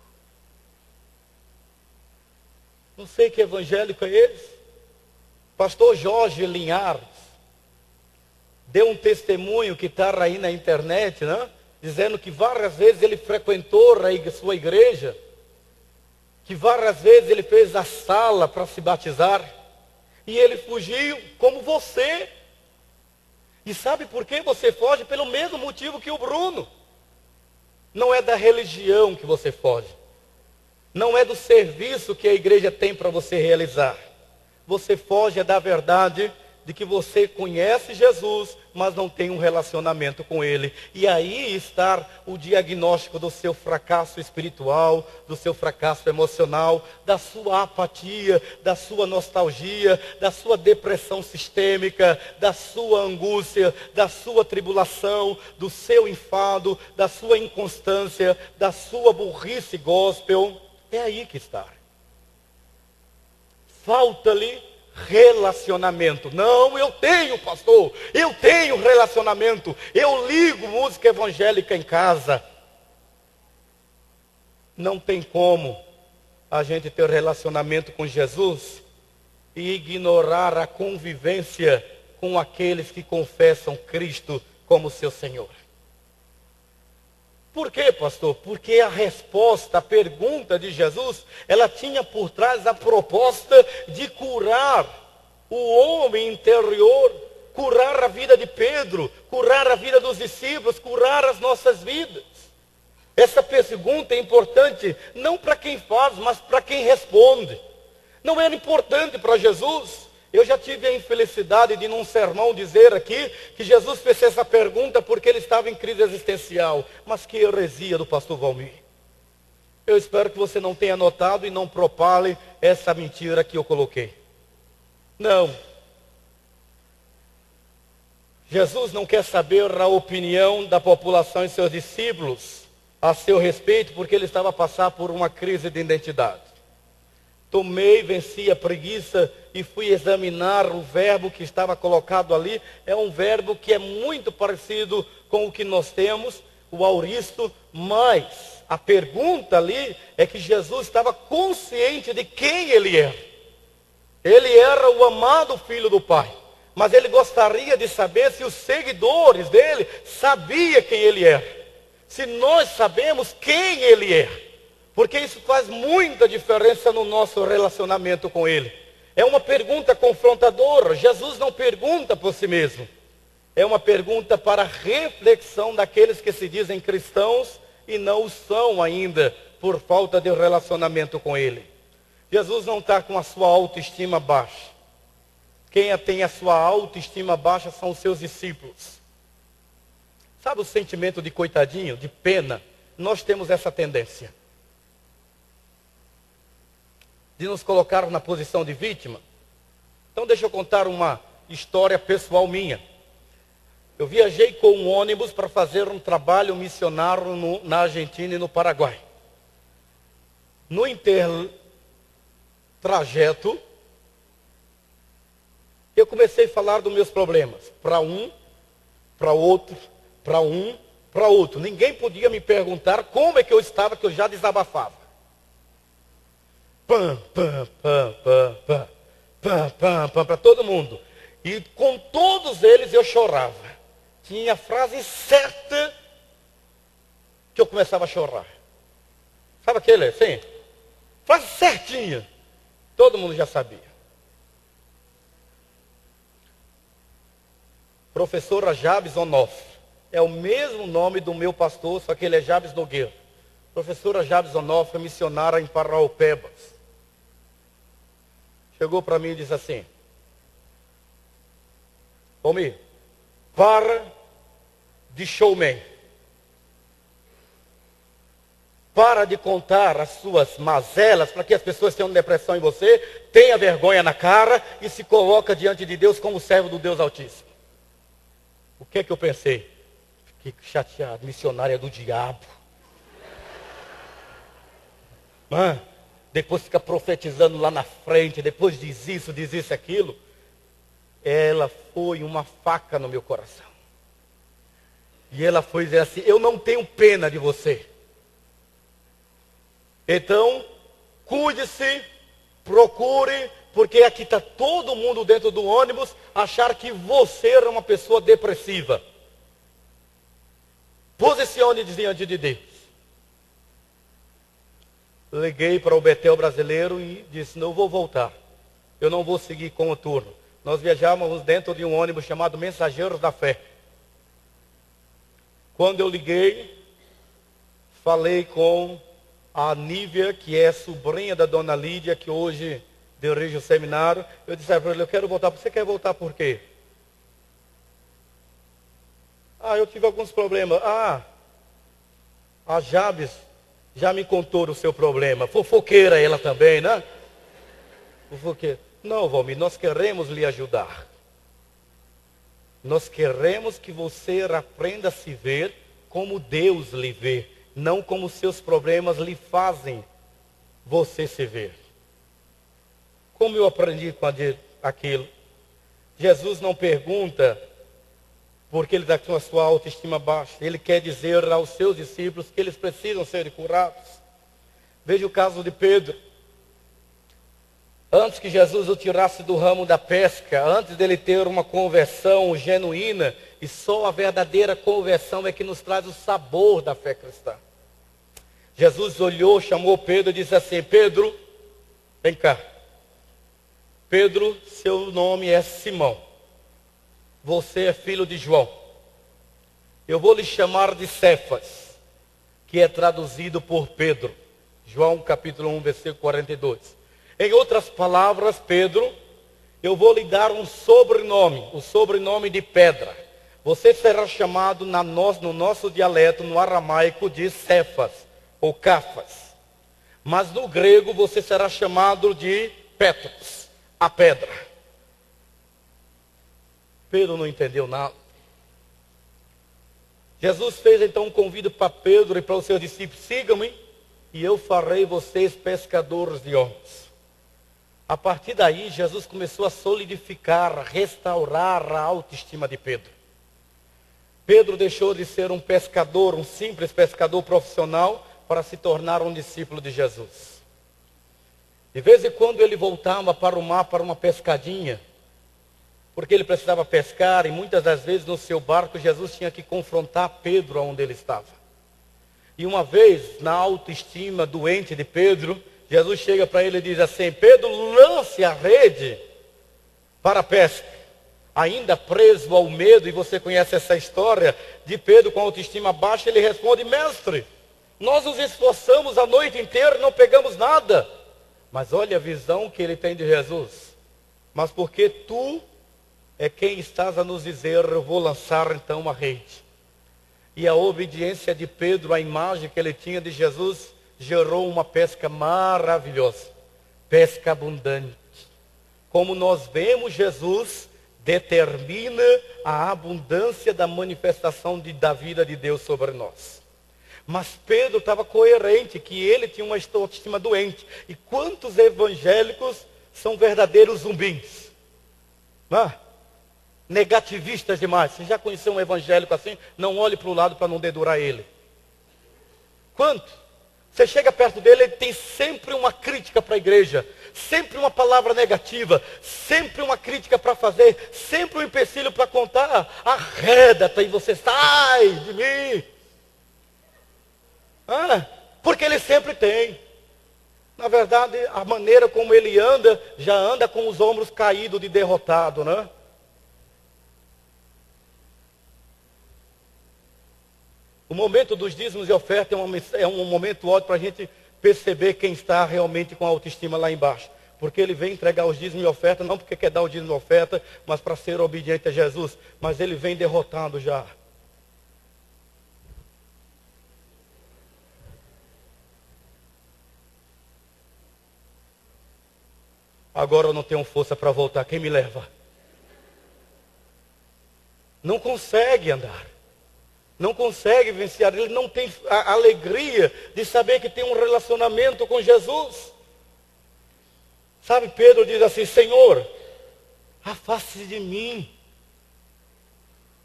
Não sei que evangélico é esse. Pastor Jorge Linhares deu um testemunho que está aí na internet, né? Dizendo que várias vezes ele frequentou a sua igreja, que várias vezes ele fez a sala para se batizar, e ele fugiu como você. E sabe por que você foge? Pelo mesmo motivo que o Bruno. Não é da religião que você foge. Não é do serviço que a igreja tem para você realizar. Você foge da verdade de que você conhece Jesus, mas não tem um relacionamento com Ele. E aí está o diagnóstico do seu fracasso espiritual, do seu fracasso emocional, da sua apatia, da sua nostalgia, da sua depressão sistêmica, da sua angústia, da sua tribulação, do seu enfado, da sua inconstância, da sua burrice gospel. É aí que está. Falta-lhe relacionamento. Não, eu tenho, pastor, eu tenho relacionamento, eu ligo música evangélica em casa. Não tem como a gente ter relacionamento com Jesus e ignorar a convivência com aqueles que confessam Cristo como seu Senhor. Por quê, pastor? Porque a resposta, a pergunta de Jesus, ela tinha por trás a proposta de curar o homem interior, curar a vida de Pedro, curar a vida dos discípulos, curar as nossas vidas. Essa pergunta é importante não para quem faz, mas para quem responde. Não era importante para Jesus. Eu já tive a infelicidade de, num sermão, dizer aqui que Jesus fez essa pergunta porque ele estava em crise existencial. Mas que heresia do pastor Valmir. Eu espero que você não tenha notado e não propale essa mentira que eu coloquei. Não. Jesus não quer saber a opinião da população e seus discípulos a seu respeito, porque ele estava a passar por uma crise de identidade. Tomei, venci a preguiça e fui examinar o verbo que estava colocado ali. É um verbo que é muito parecido com o que nós temos, o auristo, mas a pergunta ali é que Jesus estava consciente de quem ele era. Ele era o amado filho do Pai, mas ele gostaria de saber se os seguidores dele sabiam quem ele era. Se nós sabemos quem ele é. Porque isso faz muita diferença no nosso relacionamento com Ele. É uma pergunta confrontadora. Jesus não pergunta por si mesmo. É uma pergunta para reflexão daqueles que se dizem cristãos e não o são ainda por falta de relacionamento com Ele. Jesus não está com a sua autoestima baixa. Quem tem a sua autoestima baixa são os seus discípulos. Sabe o sentimento de coitadinho, de pena? Nós temos essa tendência de nos colocar na posição de vítima. Então deixa eu contar uma história pessoal minha. Eu viajei com um ônibus para fazer um trabalho missionário na Argentina e no Paraguai. No trajeto, eu comecei a falar dos meus problemas. Para um, para outro, para um, para outro. Ninguém podia me perguntar como é que eu estava, que eu já desabafava. Pam, pam, pam, pam, pam, pam, pam, pam, para todo mundo. E com todos eles eu chorava. Tinha a frase certa que eu começava a chorar. Sabe aquele assim? Frase certinha. Todo mundo já sabia. Professora Jabes Onoff, é o mesmo nome do meu pastor, só que ele é Jabes Nogueira. Professora Jabes Onofre, missionária em Paraupebas. Chegou para mim e disse assim: Almir, para de showman. Para de contar as suas mazelas para que as pessoas tenham depressão em você, tenha vergonha na cara e se coloca diante de Deus como servo do Deus Altíssimo. O que é que eu pensei? Fiquei chateado, missionária do diabo. Depois fica profetizando lá na frente, depois diz isso, aquilo. Ela foi uma faca no meu coração. E ela foi dizer assim: eu não tenho pena de você. Então, cuide-se, procure, porque aqui está todo mundo dentro do ônibus achar que você é uma pessoa depressiva. Posicione diante de Deus. Liguei para o Betel brasileiro e disse: não vou voltar. Eu não vou seguir com o turno. Nós viajávamos dentro de um ônibus chamado Mensageiros da Fé. Quando eu liguei, falei com a Nívia, que é sobrinha da dona Lídia, que hoje dirige o seminário. Eu disse para ela: eu quero voltar. Você quer voltar por quê? Eu tive alguns problemas. A Jabes já me contou o seu problema. Fofoqueira ela também, né? Fofoqueira. Não, Valmir, nós queremos lhe ajudar. Nós queremos que você aprenda a se ver como Deus lhe vê, não como seus problemas lhe fazem você se ver. Como eu aprendi com aquilo? Jesus não pergunta porque ele está com a sua autoestima baixa. Ele quer dizer aos seus discípulos que eles precisam ser curados. Veja o caso de Pedro. Antes que Jesus o tirasse do ramo da pesca, antes dele ter uma conversão genuína, e só a verdadeira conversão é que nos traz o sabor da fé cristã. Jesus olhou, chamou Pedro e disse assim: Pedro, vem cá. Pedro, seu nome é Simão. Você é filho de João. Eu vou lhe chamar de Cefas, que é traduzido por Pedro. João capítulo 1, versículo 42. Em outras palavras, Pedro, eu vou lhe dar um sobrenome, o sobrenome de pedra. Você será chamado no nosso dialeto, no aramaico, de Cefas ou Cafas. Mas no grego você será chamado de Petros, a pedra. Pedro não entendeu nada. Jesus fez então um convite para Pedro e para os seus discípulos: sigam-me e eu farei vocês pescadores de homens. A partir daí, Jesus começou a solidificar, a restaurar a autoestima de Pedro. Pedro deixou de ser um pescador, um simples pescador profissional, para se tornar um discípulo de Jesus. De vez em quando ele voltava para o mar para uma pescadinha, porque ele precisava pescar, e muitas das vezes no seu barco Jesus tinha que confrontar Pedro onde ele estava. E uma vez, na autoestima doente de Pedro, Jesus chega para ele e diz assim: Pedro, lance a rede para a pesca. Ainda preso ao medo, e você conhece essa história de Pedro com a autoestima baixa, ele responde: mestre, nós nos esforçamos a noite inteira e não pegamos nada. Mas olha a visão que ele tem de Jesus. Mas porque tu é quem estás a nos dizer, eu vou lançar então a rede. E a obediência de Pedro, a imagem que ele tinha de Jesus, gerou uma pesca maravilhosa, pesca abundante. Como nós vemos, Jesus determina a abundância da manifestação da vida de Deus sobre nós. Mas Pedro estava coerente, que ele tinha uma autoestima doente. E quantos evangélicos são verdadeiros zumbis? Negativistas demais. Você já conheceu um evangélico assim? Não olhe para o lado para não dedurar ele. Quanto? Você chega perto dele, ele tem sempre uma crítica para a igreja, sempre uma palavra negativa, sempre uma crítica para fazer, sempre um empecilho para contar. Arreda-te e você sai de mim. Porque ele sempre tem. Na verdade, a maneira como ele anda, já anda com os ombros caídos de derrotado, né? momento dos dízimos e oferta é um momento ótimo para a gente perceber quem está realmente com a autoestima lá embaixo. Porque ele vem entregar os dízimos e oferta, não porque quer dar o dízimo e oferta, mas para ser obediente a Jesus. Mas ele vem derrotado já. Agora eu não tenho força para voltar, quem me leva? Não consegue andar. Não consegue vencer, ele não tem a alegria de saber que tem um relacionamento com Jesus. Sabe, Pedro diz assim: Senhor, afaste-se de mim.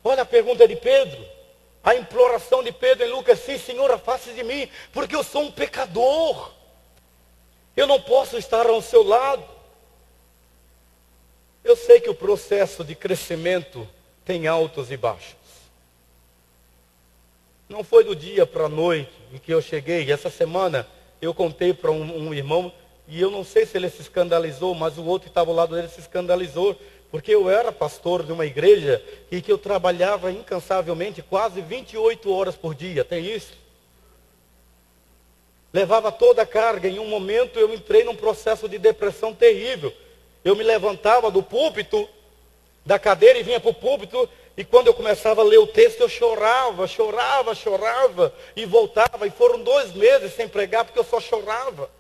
Olha a pergunta de Pedro, a imploração de Pedro em Lucas 6, Senhor, afaste-se de mim, porque eu sou um pecador. Eu não posso estar ao seu lado. Eu sei que o processo de crescimento tem altos e baixos. Não foi do dia para a noite em que eu cheguei. Essa semana eu contei para um irmão, e eu não sei se ele se escandalizou, mas o outro que estava ao lado dele se escandalizou, porque eu era pastor de uma igreja e que eu trabalhava incansavelmente quase 28 horas por dia, tem isso? Levava toda a carga. Em um momento eu entrei num processo de depressão terrível. Eu me levantava do púlpito, da cadeira, e vinha para o púlpito, e quando eu começava a ler o texto, eu chorava, e voltava. E foram 2 meses sem pregar, porque eu só chorava.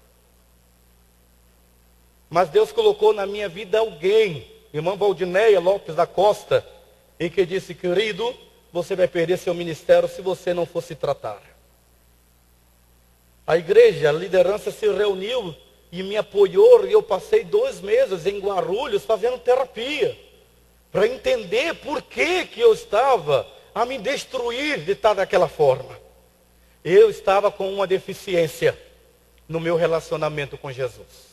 Mas Deus colocou na minha vida alguém, irmã Valdineia Lopes da Costa, em que disse: querido, você vai perder seu ministério se você não for se tratar. A igreja, a liderança se reuniu e me apoiou, e eu passei 2 meses em Guarulhos fazendo terapia, para entender por que eu estava a me destruir de estar daquela forma. Eu estava com uma deficiência no meu relacionamento com Jesus.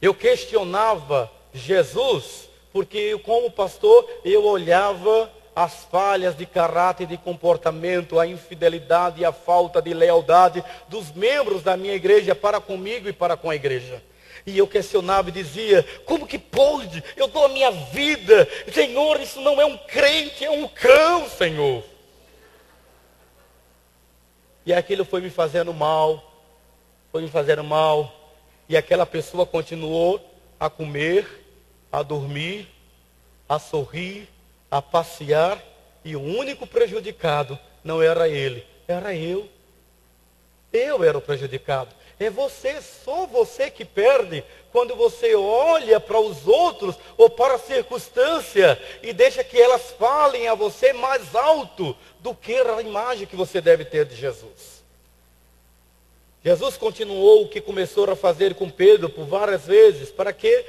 Eu questionava Jesus, porque eu, como pastor, eu olhava as falhas de caráter e de comportamento, a infidelidade e a falta de lealdade dos membros da minha igreja para comigo e para com a igreja. E eu questionava e dizia: como que pode? Eu dou a minha vida. Senhor, isso não é um crente, é um cão, Senhor. E aquilo foi me fazendo mal. E aquela pessoa continuou a comer, a dormir, a sorrir, a passear. E o único prejudicado não era ele, era eu. Eu era o prejudicado. É você, só você que perde quando você olha para os outros ou para a circunstância e deixa que elas falem a você mais alto do que a imagem que você deve ter de Jesus. Jesus continuou o que começou a fazer com Pedro por várias vezes, para que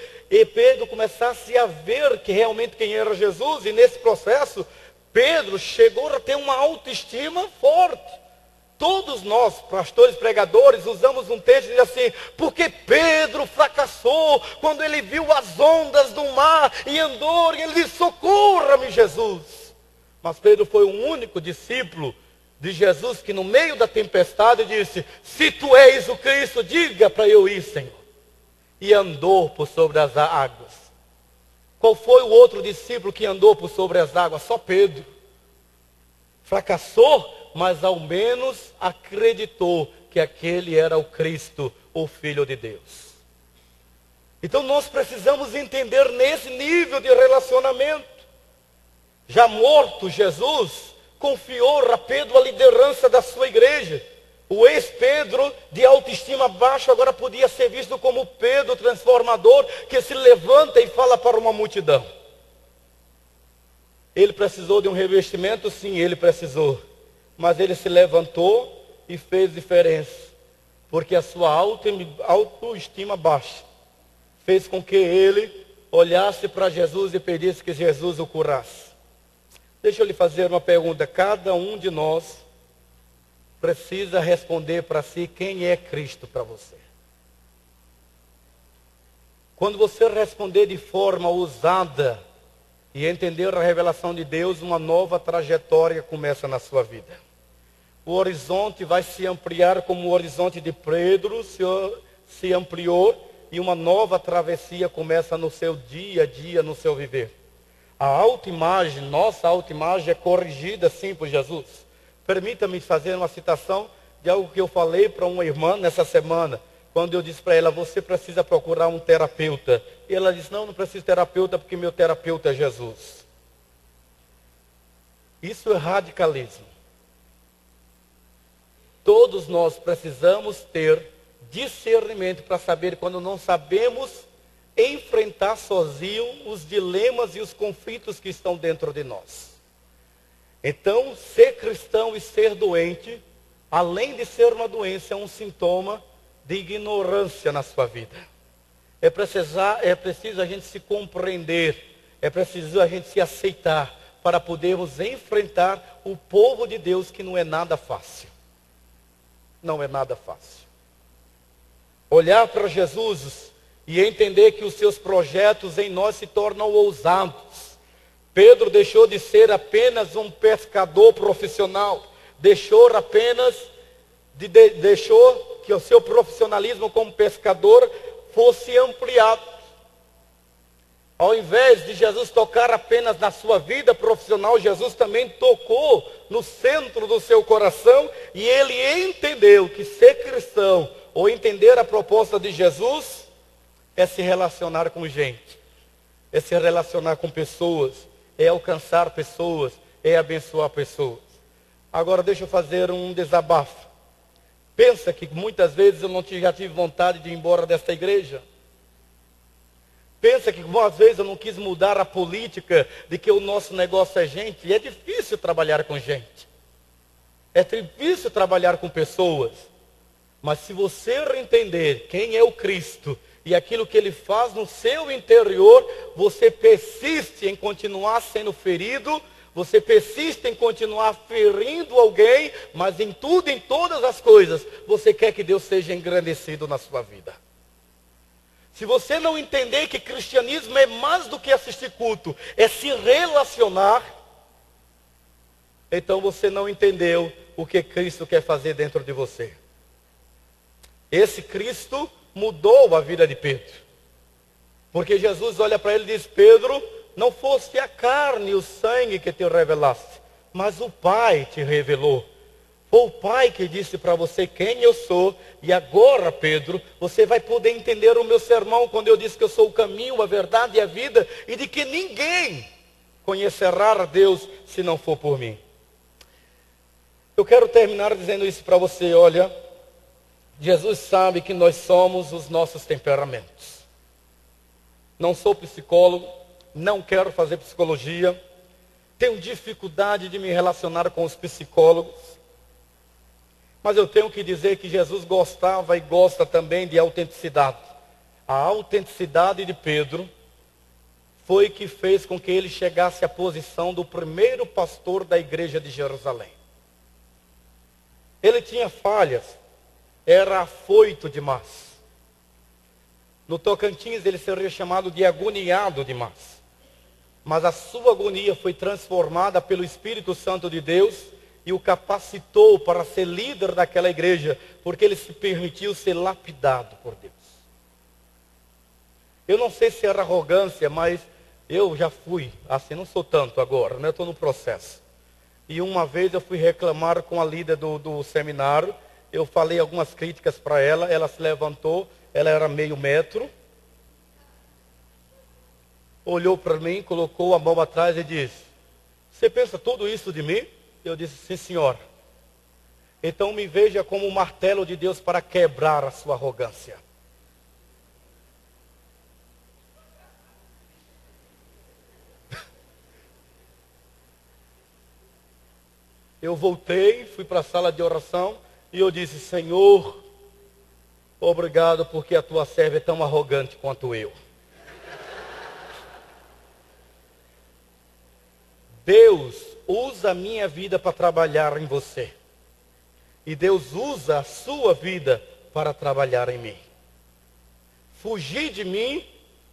Pedro começasse a ver que realmente quem era Jesus, e nesse processo Pedro chegou a ter uma autoestima forte. Todos nós, pastores, pregadores, usamos um texto que diz assim: porque Pedro fracassou quando ele viu as ondas do mar e andou, e ele disse: socorra-me, Jesus. Mas Pedro foi o único discípulo de Jesus que no meio da tempestade disse: se tu és o Cristo, diga para eu ir, Senhor. E andou por sobre as águas. Qual foi o outro discípulo que andou por sobre as águas? Só Pedro. Fracassou, mas ao menos acreditou que aquele era o Cristo, o Filho de Deus. Então nós precisamos entender nesse nível de relacionamento. Já morto Jesus, confiou a Pedro a liderança da sua igreja. O ex-Pedro, de autoestima baixa, agora podia ser visto como Pedro transformador, que se levanta e fala para uma multidão. Ele precisou de um revestimento? Sim, ele precisou. Mas ele se levantou e fez diferença. Porque a sua autoestima baixa fez com que ele olhasse para Jesus e pedisse que Jesus o curasse. Deixa eu lhe fazer uma pergunta. Cada um de nós precisa responder para si quem é Cristo para você. Quando você responder de forma ousada e entender a revelação de Deus, uma nova trajetória começa na sua vida. O horizonte vai se ampliar como o horizonte de Pedro se ampliou, e uma nova travessia começa no seu dia a dia, no seu viver. A autoimagem, nossa autoimagem é corrigida sim por Jesus. Permita-me fazer uma citação de algo que eu falei para uma irmã nessa semana, quando eu disse para ela, você precisa procurar um terapeuta. E ela disse, não preciso de terapeuta porque meu terapeuta é Jesus. Isso é radicalismo. Todos nós precisamos ter discernimento para saber quando não sabemos enfrentar sozinho os dilemas e os conflitos que estão dentro de nós. Então, ser cristão e ser doente, além de ser uma doença, é um sintoma de ignorância na sua vida. É preciso a gente se compreender, é preciso a gente se aceitar para podermos enfrentar o povo de Deus, que não é nada fácil. Não é nada fácil. Olhar para Jesus e entender que os seus projetos em nós se tornam ousados. Pedro deixou de ser apenas um pescador profissional, deixou que o seu profissionalismo como pescador fosse ampliado. Ao invés de Jesus tocar apenas na sua vida profissional, Jesus também tocou no centro do seu coração e ele entendeu que ser cristão ou entender a proposta de Jesus é se relacionar com gente, é se relacionar com pessoas, é alcançar pessoas, é abençoar pessoas. Agora deixa eu fazer um desabafo. Pensa que muitas vezes eu já tive vontade de ir embora desta igreja. Pensa que algumas vezes eu não quis mudar a política de que o nosso negócio é gente. E é difícil trabalhar com gente. É difícil trabalhar com pessoas. Mas se você entender quem é o Cristo e aquilo que Ele faz no seu interior, você persiste em continuar sendo ferido, você persiste em continuar ferindo alguém, mas em tudo, em todas as coisas, você quer que Deus seja engrandecido na sua vida. Se você não entender que cristianismo é mais do que assistir culto, é se relacionar, então você não entendeu o que Cristo quer fazer dentro de você. Esse Cristo mudou a vida de Pedro. Porque Jesus olha para ele e diz, Pedro, não fosse a carne e o sangue que te revelaste, mas o Pai te revelou. Foi o Pai que disse para você quem eu sou. E agora, Pedro, você vai poder entender o meu sermão quando eu disse que eu sou o caminho, a verdade e a vida, e de que ninguém conhecerá a Deus se não for por mim. Eu quero terminar dizendo isso para você, olha, Jesus sabe que nós somos os nossos temperamentos. Não sou psicólogo, não quero fazer psicologia, tenho dificuldade de me relacionar com os psicólogos, mas eu tenho que dizer que Jesus gostava e gosta também de autenticidade. A autenticidade de Pedro foi que fez com que ele chegasse à posição do primeiro pastor da igreja de Jerusalém. Ele tinha falhas, era afoito demais. No Tocantins ele seria chamado de agoniado demais. Mas a sua agonia foi transformada pelo Espírito Santo de Deus e o capacitou para ser líder daquela igreja, porque ele se permitiu ser lapidado por Deus. Eu não sei se era arrogância, mas eu já fui, assim, não sou tanto agora, né? Eu estou no processo. E uma vez eu fui reclamar com a líder do seminário, eu falei algumas críticas para ela, ela se levantou, ela era meio metro, olhou para mim, colocou a mão atrás e disse, você pensa tudo isso de mim? Eu disse, sim senhor. Então me veja como um martelo de Deus para quebrar a sua arrogância. Eu voltei, fui para a sala de oração e eu disse, Senhor, obrigado porque a tua serva é tão arrogante quanto eu. Deus usa a minha vida para trabalhar em você. E Deus usa a sua vida para trabalhar em mim. Fugir de mim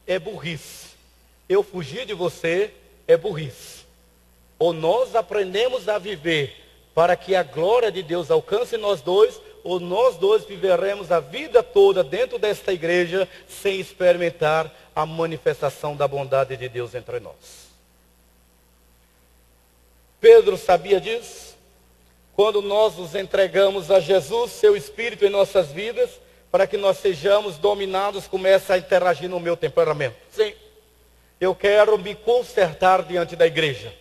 é burrice. Eu fugir de você é burrice. Ou nós aprendemos a viver para que a glória de Deus alcance nós dois, ou nós dois viveremos a vida toda dentro desta igreja sem experimentar a manifestação da bondade de Deus entre nós. Pedro sabia disso? Quando nós nos entregamos a Jesus, seu Espírito em nossas vidas, para que nós sejamos dominados, começa a interagir no meu temperamento. Sim, eu quero me consertar diante da igreja.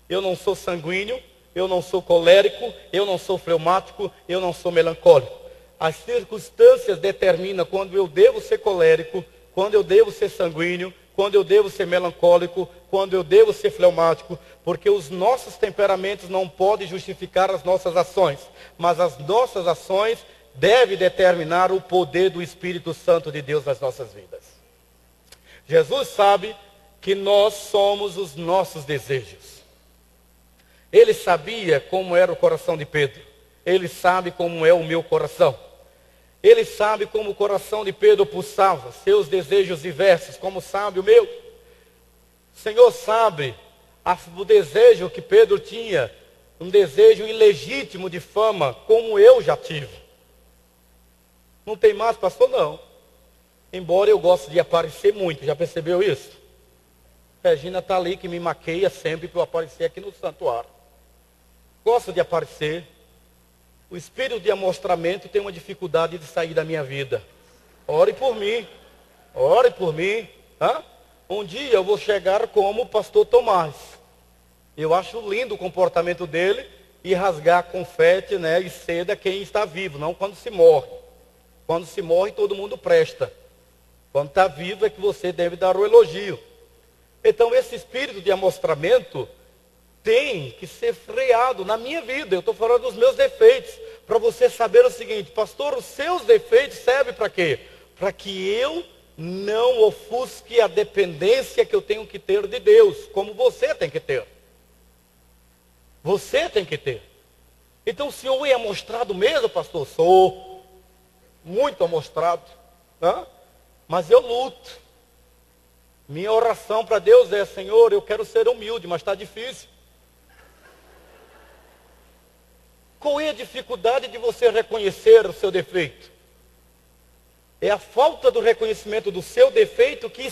Eu não sou sanguíneo, eu não sou colérico, eu não sou fleumático, eu não sou melancólico. As circunstâncias determinam quando eu devo ser colérico, quando eu devo ser sanguíneo, quando eu devo ser melancólico, quando eu devo ser fleumático, porque os nossos temperamentos não podem justificar as nossas ações, mas as nossas ações devem determinar o poder do Espírito Santo de Deus nas nossas vidas. Jesus sabe que nós somos os nossos desejos. Ele sabia como era o coração de Pedro. Ele sabe como é o meu coração. Ele sabe como o coração de Pedro pulsava, seus desejos diversos, como sabe o meu. O Senhor sabe o desejo que Pedro tinha, um desejo ilegítimo de fama, como eu já tive. Não tem mais, pastor? Não. Embora eu goste de aparecer muito, já percebeu isso? Regina está ali que me maqueia sempre para eu aparecer aqui no santuário. Gosto de aparecer. O espírito de amostramento tem uma dificuldade de sair da minha vida. Ore por mim. Ore por mim. Hã? Um dia eu vou chegar como o pastor Tomás. Eu acho lindo o comportamento dele e rasgar confete, né, e seda quem está vivo, não quando se morre. Quando se morre todo mundo presta. Quando está vivo é que você deve dar o elogio. Então esse espírito de amostramento tem que ser freado na minha vida. Eu estou falando dos meus defeitos, para você saber o seguinte: pastor, os seus defeitos servem para quê? Para que eu não ofusque a dependência que eu tenho que ter de Deus, como você tem que ter. Você tem que ter. Então o senhor é amostrado mesmo, pastor? Sou muito amostrado, né? Mas eu luto. Minha oração para Deus é: Senhor, eu quero ser humilde, mas está difícil. Qual é a dificuldade de você reconhecer o seu defeito? É a falta do reconhecimento do seu defeito que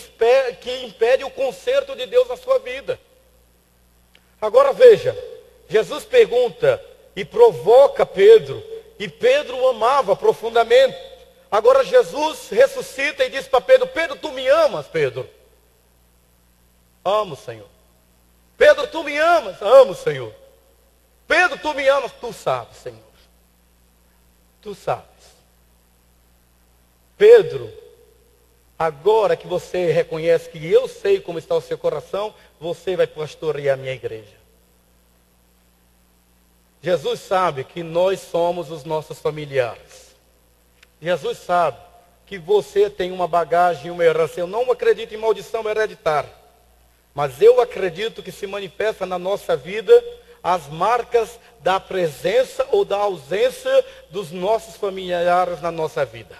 impede o conserto de Deus na sua vida. Agora veja, Jesus pergunta e provoca Pedro, e Pedro o amava profundamente. Agora Jesus ressuscita e diz para Pedro: Pedro, tu me amas, Pedro? Amo, Senhor. Pedro, tu me amas? Amo, Senhor. Pedro, tu me amas? Tu sabes, Senhor. Tu sabes. Pedro, agora que você reconhece que eu sei como está o seu coração, você vai pastorear a minha igreja. Jesus sabe que nós somos os nossos familiares. Jesus sabe que você tem uma bagagem, uma herança. Eu não acredito em maldição hereditária, mas eu acredito que se manifesta na nossa vida as marcas da presença ou da ausência dos nossos familiares na nossa vida.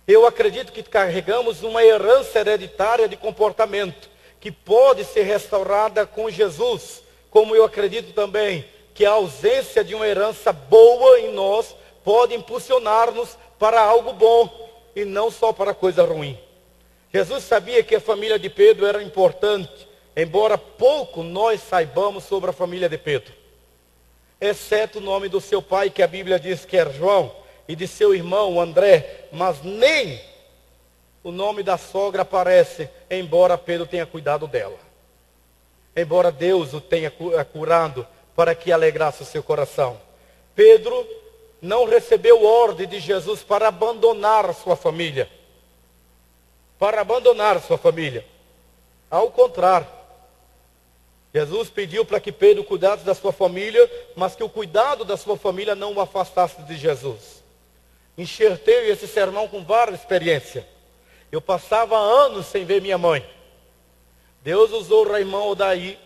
Eu acredito que carregamos uma herança hereditária de comportamento, que pode ser restaurada com Jesus, como eu acredito também que a ausência de uma herança boa em nós pode impulsionar-nos para algo bom, e não só para coisa ruim. Jesus sabia que a família de Pedro era importante, embora pouco nós saibamos sobre a família de Pedro. Exceto o nome do seu pai, que a Bíblia diz que é João, e de seu irmão André, mas nem o nome da sogra aparece, embora Pedro tenha cuidado dela. Embora Deus o tenha curado para que alegrasse o seu coração. Pedro não recebeu ordem de Jesus para abandonar a sua família. Para abandonar a sua família. Ao contrário. Jesus pediu para que Pedro cuidasse da sua família, mas que o cuidado da sua família não o afastasse de Jesus. Enxertei esse sermão com várias experiências. Eu passava anos sem ver minha mãe. Deus usou o irmão Odaí,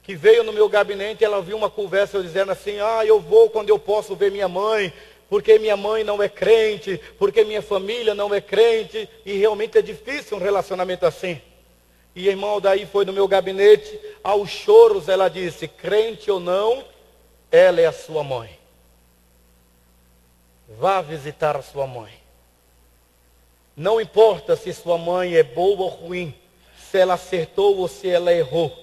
que veio no meu gabinete, e ela viu uma conversa eu dizendo assim: eu vou quando eu posso ver minha mãe, porque minha mãe não é crente, porque minha família não é crente, e realmente é difícil um relacionamento assim. E a irmã Odaí foi no meu gabinete, aos choros ela disse: crente ou não, ela é a sua mãe. Vá visitar a sua mãe. Não importa se sua mãe é boa ou ruim, se ela acertou ou se ela errou.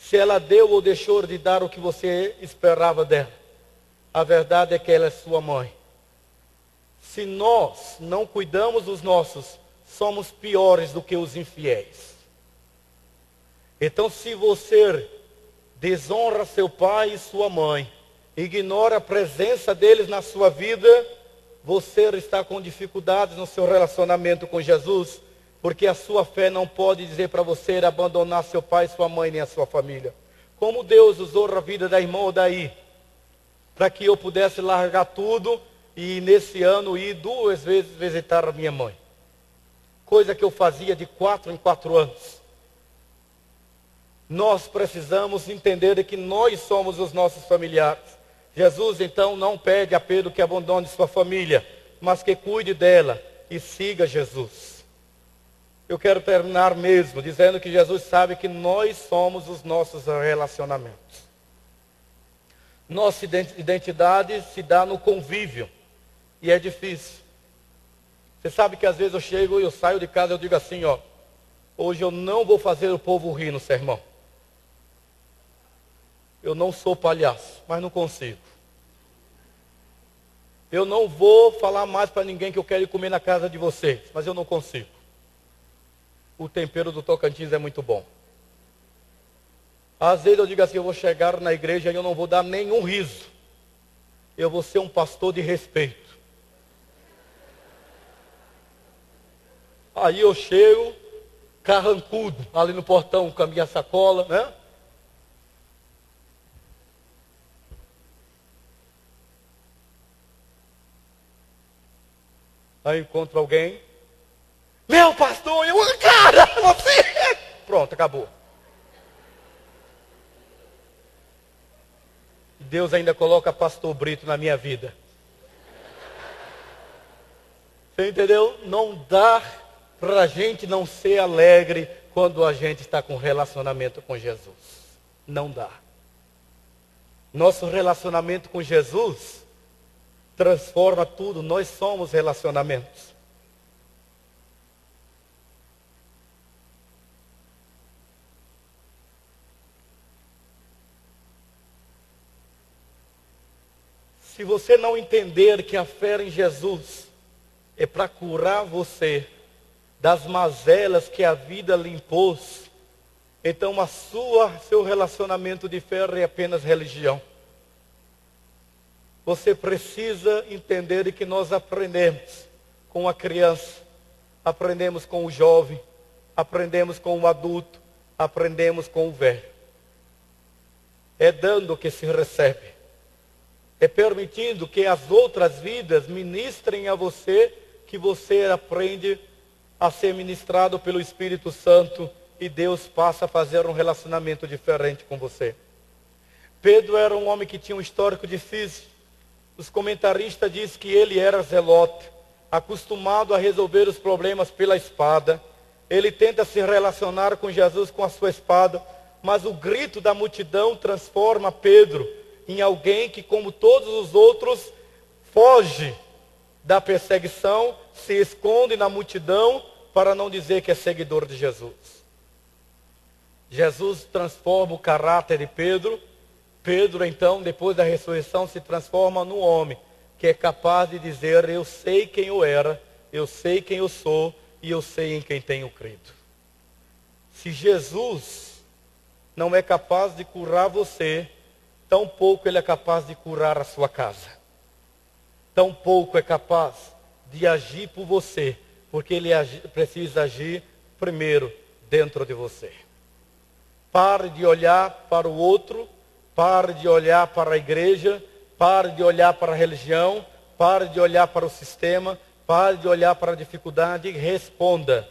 se ela deu ou deixou de dar o que você esperava dela. A verdade é que ela é sua mãe. Se nós não cuidamos dos nossos, somos piores do que os infiéis. Então, se você desonra seu pai e sua mãe, ignora a presença deles na sua vida, você está com dificuldades no seu relacionamento com Jesus, porque a sua fé não pode dizer para você abandonar seu pai, sua mãe, nem a sua família. Como Deus usou a vida da irmã Odaí, para que eu pudesse largar tudo e nesse ano ir 2 vezes visitar a minha mãe. Coisa que eu fazia de 4 em 4 anos. Nós precisamos entender que nós somos os nossos familiares. Jesus então não pede a Pedro que abandone sua família, mas que cuide dela e siga Jesus. Eu quero terminar mesmo dizendo que Jesus sabe que nós somos os nossos relacionamentos. Nossa identidade se dá no convívio. E é difícil. Você sabe que às vezes eu chego e eu saio de casa e eu digo assim, ó. Hoje eu não vou fazer o povo rir no sermão. Eu não sou palhaço, mas não consigo. Eu não vou falar mais para ninguém que eu quero ir comer na casa de vocês, mas eu não consigo. O tempero do Tocantins é muito bom. Às vezes eu digo assim, eu vou chegar na igreja e eu não vou dar nenhum riso. Eu vou ser um pastor de respeito. Aí eu chego, carrancudo, ali no portão com a minha sacola, né? Aí encontro alguém. Meu pastor, cara, você... Pronto, acabou. Deus ainda coloca pastor Brito na minha vida. Você entendeu? Não dá para a gente não ser alegre quando a gente está com relacionamento com Jesus. Não dá. Nosso relacionamento com Jesus transforma tudo. Nós somos relacionamentos. Se você não entender que a fé em Jesus é para curar você das mazelas que a vida lhe impôs, então seu relacionamento de fé é apenas religião. Você precisa entender que nós aprendemos com a criança, aprendemos com o jovem, aprendemos com o adulto, aprendemos com o velho. É dando que se recebe. É permitindo que as outras vidas ministrem a você, que você aprende a ser ministrado pelo Espírito Santo e Deus passa a fazer um relacionamento diferente com você. Pedro era um homem que tinha um histórico difícil. Os comentaristas dizem que ele era zelote, acostumado a resolver os problemas pela espada. Ele tenta se relacionar com Jesus com a sua espada, mas o grito da multidão transforma Pedro em alguém que, como todos os outros, foge da perseguição, se esconde na multidão para não dizer que é seguidor de Jesus. Jesus transforma o caráter de Pedro. Pedro, então, depois da ressurreição, se transforma num homem que é capaz de dizer, eu sei quem eu era, eu sei quem eu sou e eu sei em quem tenho crido. Se Jesus não é capaz de curar você, tão pouco ele é capaz de curar a sua casa. Tão pouco é capaz de agir por você, porque ele precisa agir primeiro dentro de você. Pare de olhar para o outro, pare de olhar para a igreja, pare de olhar para a religião, pare de olhar para o sistema, pare de olhar para a dificuldade e responda: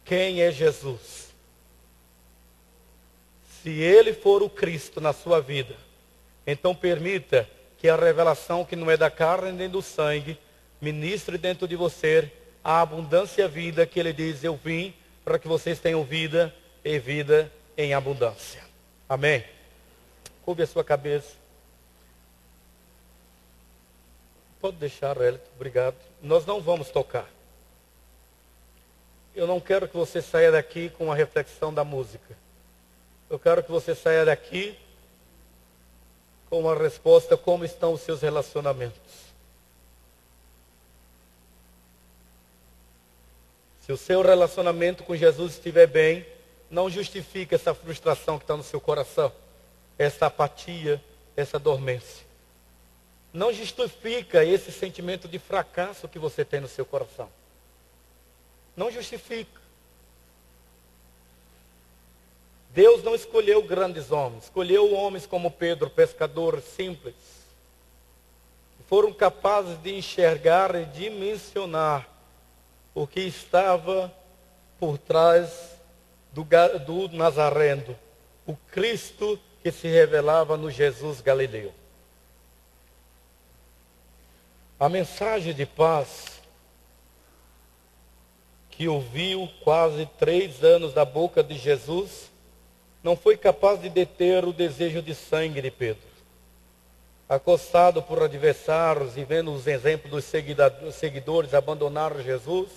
quem é Jesus? Se ele for o Cristo na sua vida, então permita que a revelação que não é da carne nem do sangue ministre dentro de você a abundância e a vida que ele diz, eu vim para que vocês tenham vida e vida em abundância. Amém? Curve a sua cabeça. Pode deixar, Hélio, obrigado. Nós não vamos tocar. Eu não quero que você saia daqui com a reflexão da música. Eu quero que você saia daqui com uma resposta: como estão os seus relacionamentos? Se o seu relacionamento com Jesus estiver bem, não justifica essa frustração que está no seu coração, essa apatia, essa dormência. Não justifica esse sentimento de fracasso que você tem no seu coração. Não justifica. Deus não escolheu grandes homens, escolheu homens como Pedro, pescador simples, que foram capazes de enxergar e dimensionar o que estava por trás do Nazareno, o Cristo que se revelava no Jesus Galileu. A mensagem de paz que ouviu quase 3 anos da boca de Jesus não foi capaz de deter o desejo de sangue de Pedro. Acossado por adversários e vendo os exemplos dos seguidores abandonar Jesus,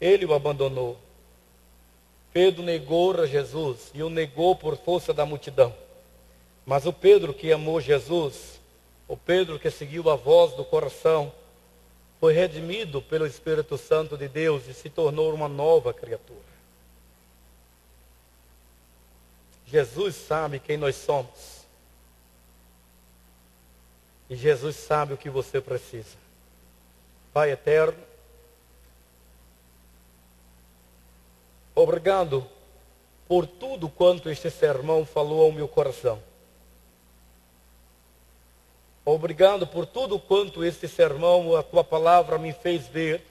ele o abandonou. Pedro negou a Jesus e o negou por força da multidão. Mas o Pedro que amou Jesus, o Pedro que seguiu a voz do coração, foi redimido pelo Espírito Santo de Deus e se tornou uma nova criatura. Jesus sabe quem nós somos. E Jesus sabe o que você precisa. Pai eterno, obrigado por tudo quanto este sermão falou ao meu coração. Obrigado por tudo quanto este sermão, a tua palavra me fez ver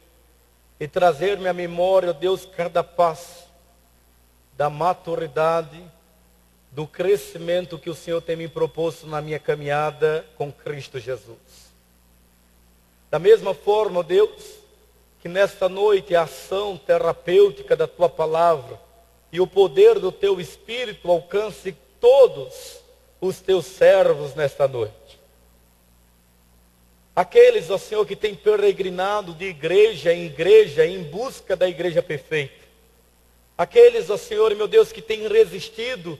e trazer-me à memória, Deus, cada passo da maturidade, do crescimento que o Senhor tem me proposto na minha caminhada com Cristo Jesus. Da mesma forma, Deus, que nesta noite a ação terapêutica da tua palavra e o poder do teu Espírito alcance todos os teus servos nesta noite. Aqueles, ó Senhor, que têm peregrinado de igreja em igreja em busca da igreja perfeita. Aqueles, ó Senhor, meu Deus, que têm resistido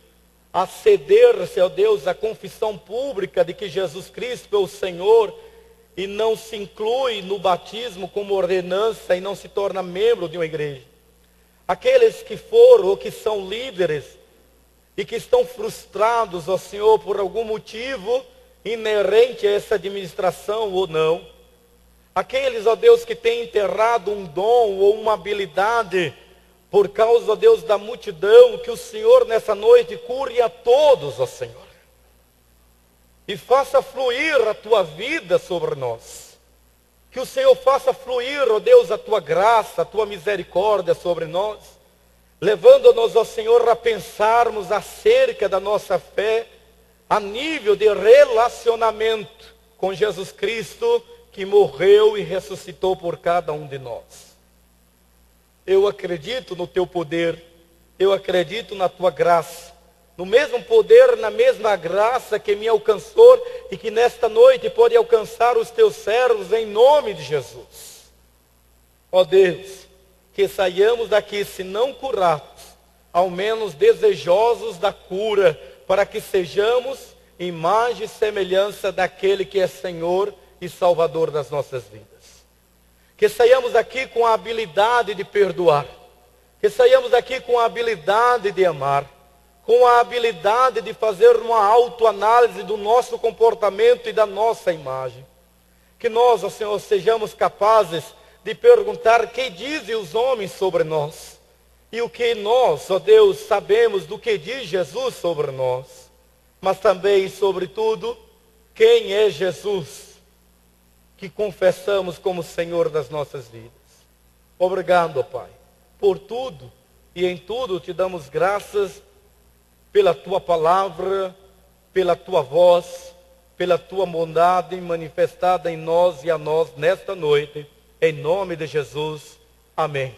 a ceder-se, ó Deus, à confissão pública de que Jesus Cristo é o Senhor e não se inclui no batismo como ordenança e não se torna membro de uma igreja. Aqueles que foram ou que são líderes e que estão frustrados, ó Senhor, por algum motivo inerente a essa administração ou não. Aqueles, ó Deus, que têm enterrado um dom ou uma habilidade por causa, ó Deus, da multidão, que o Senhor nessa noite cure a todos, ó Senhor. E faça fluir a tua vida sobre nós. Que o Senhor faça fluir, ó Deus, a tua graça, a tua misericórdia sobre nós, levando-nos, ó Senhor, a pensarmos acerca da nossa fé, a nível de relacionamento com Jesus Cristo, que morreu e ressuscitou por cada um de nós. Eu acredito no teu poder, eu acredito na tua graça, no mesmo poder, na mesma graça que me alcançou e que nesta noite pode alcançar os teus servos em nome de Jesus. Ó Deus, que saiamos daqui, se não curados, ao menos desejosos da cura, para que sejamos imagem e semelhança daquele que é Senhor e Salvador das nossas vidas. Que saiamos daqui com a habilidade de perdoar, que saiamos daqui com a habilidade de amar, com a habilidade de fazer uma autoanálise do nosso comportamento e da nossa imagem. Que nós, ó Senhor, sejamos capazes de perguntar o que dizem os homens sobre nós e o que nós, ó Deus, sabemos do que diz Jesus sobre nós, mas também, sobretudo, quem é Jesus que confessamos como Senhor das nossas vidas. Obrigado, ó Pai, por tudo e em tudo te damos graças pela tua palavra, pela tua voz, pela tua bondade manifestada em nós e a nós nesta noite, em nome de Jesus. Amém.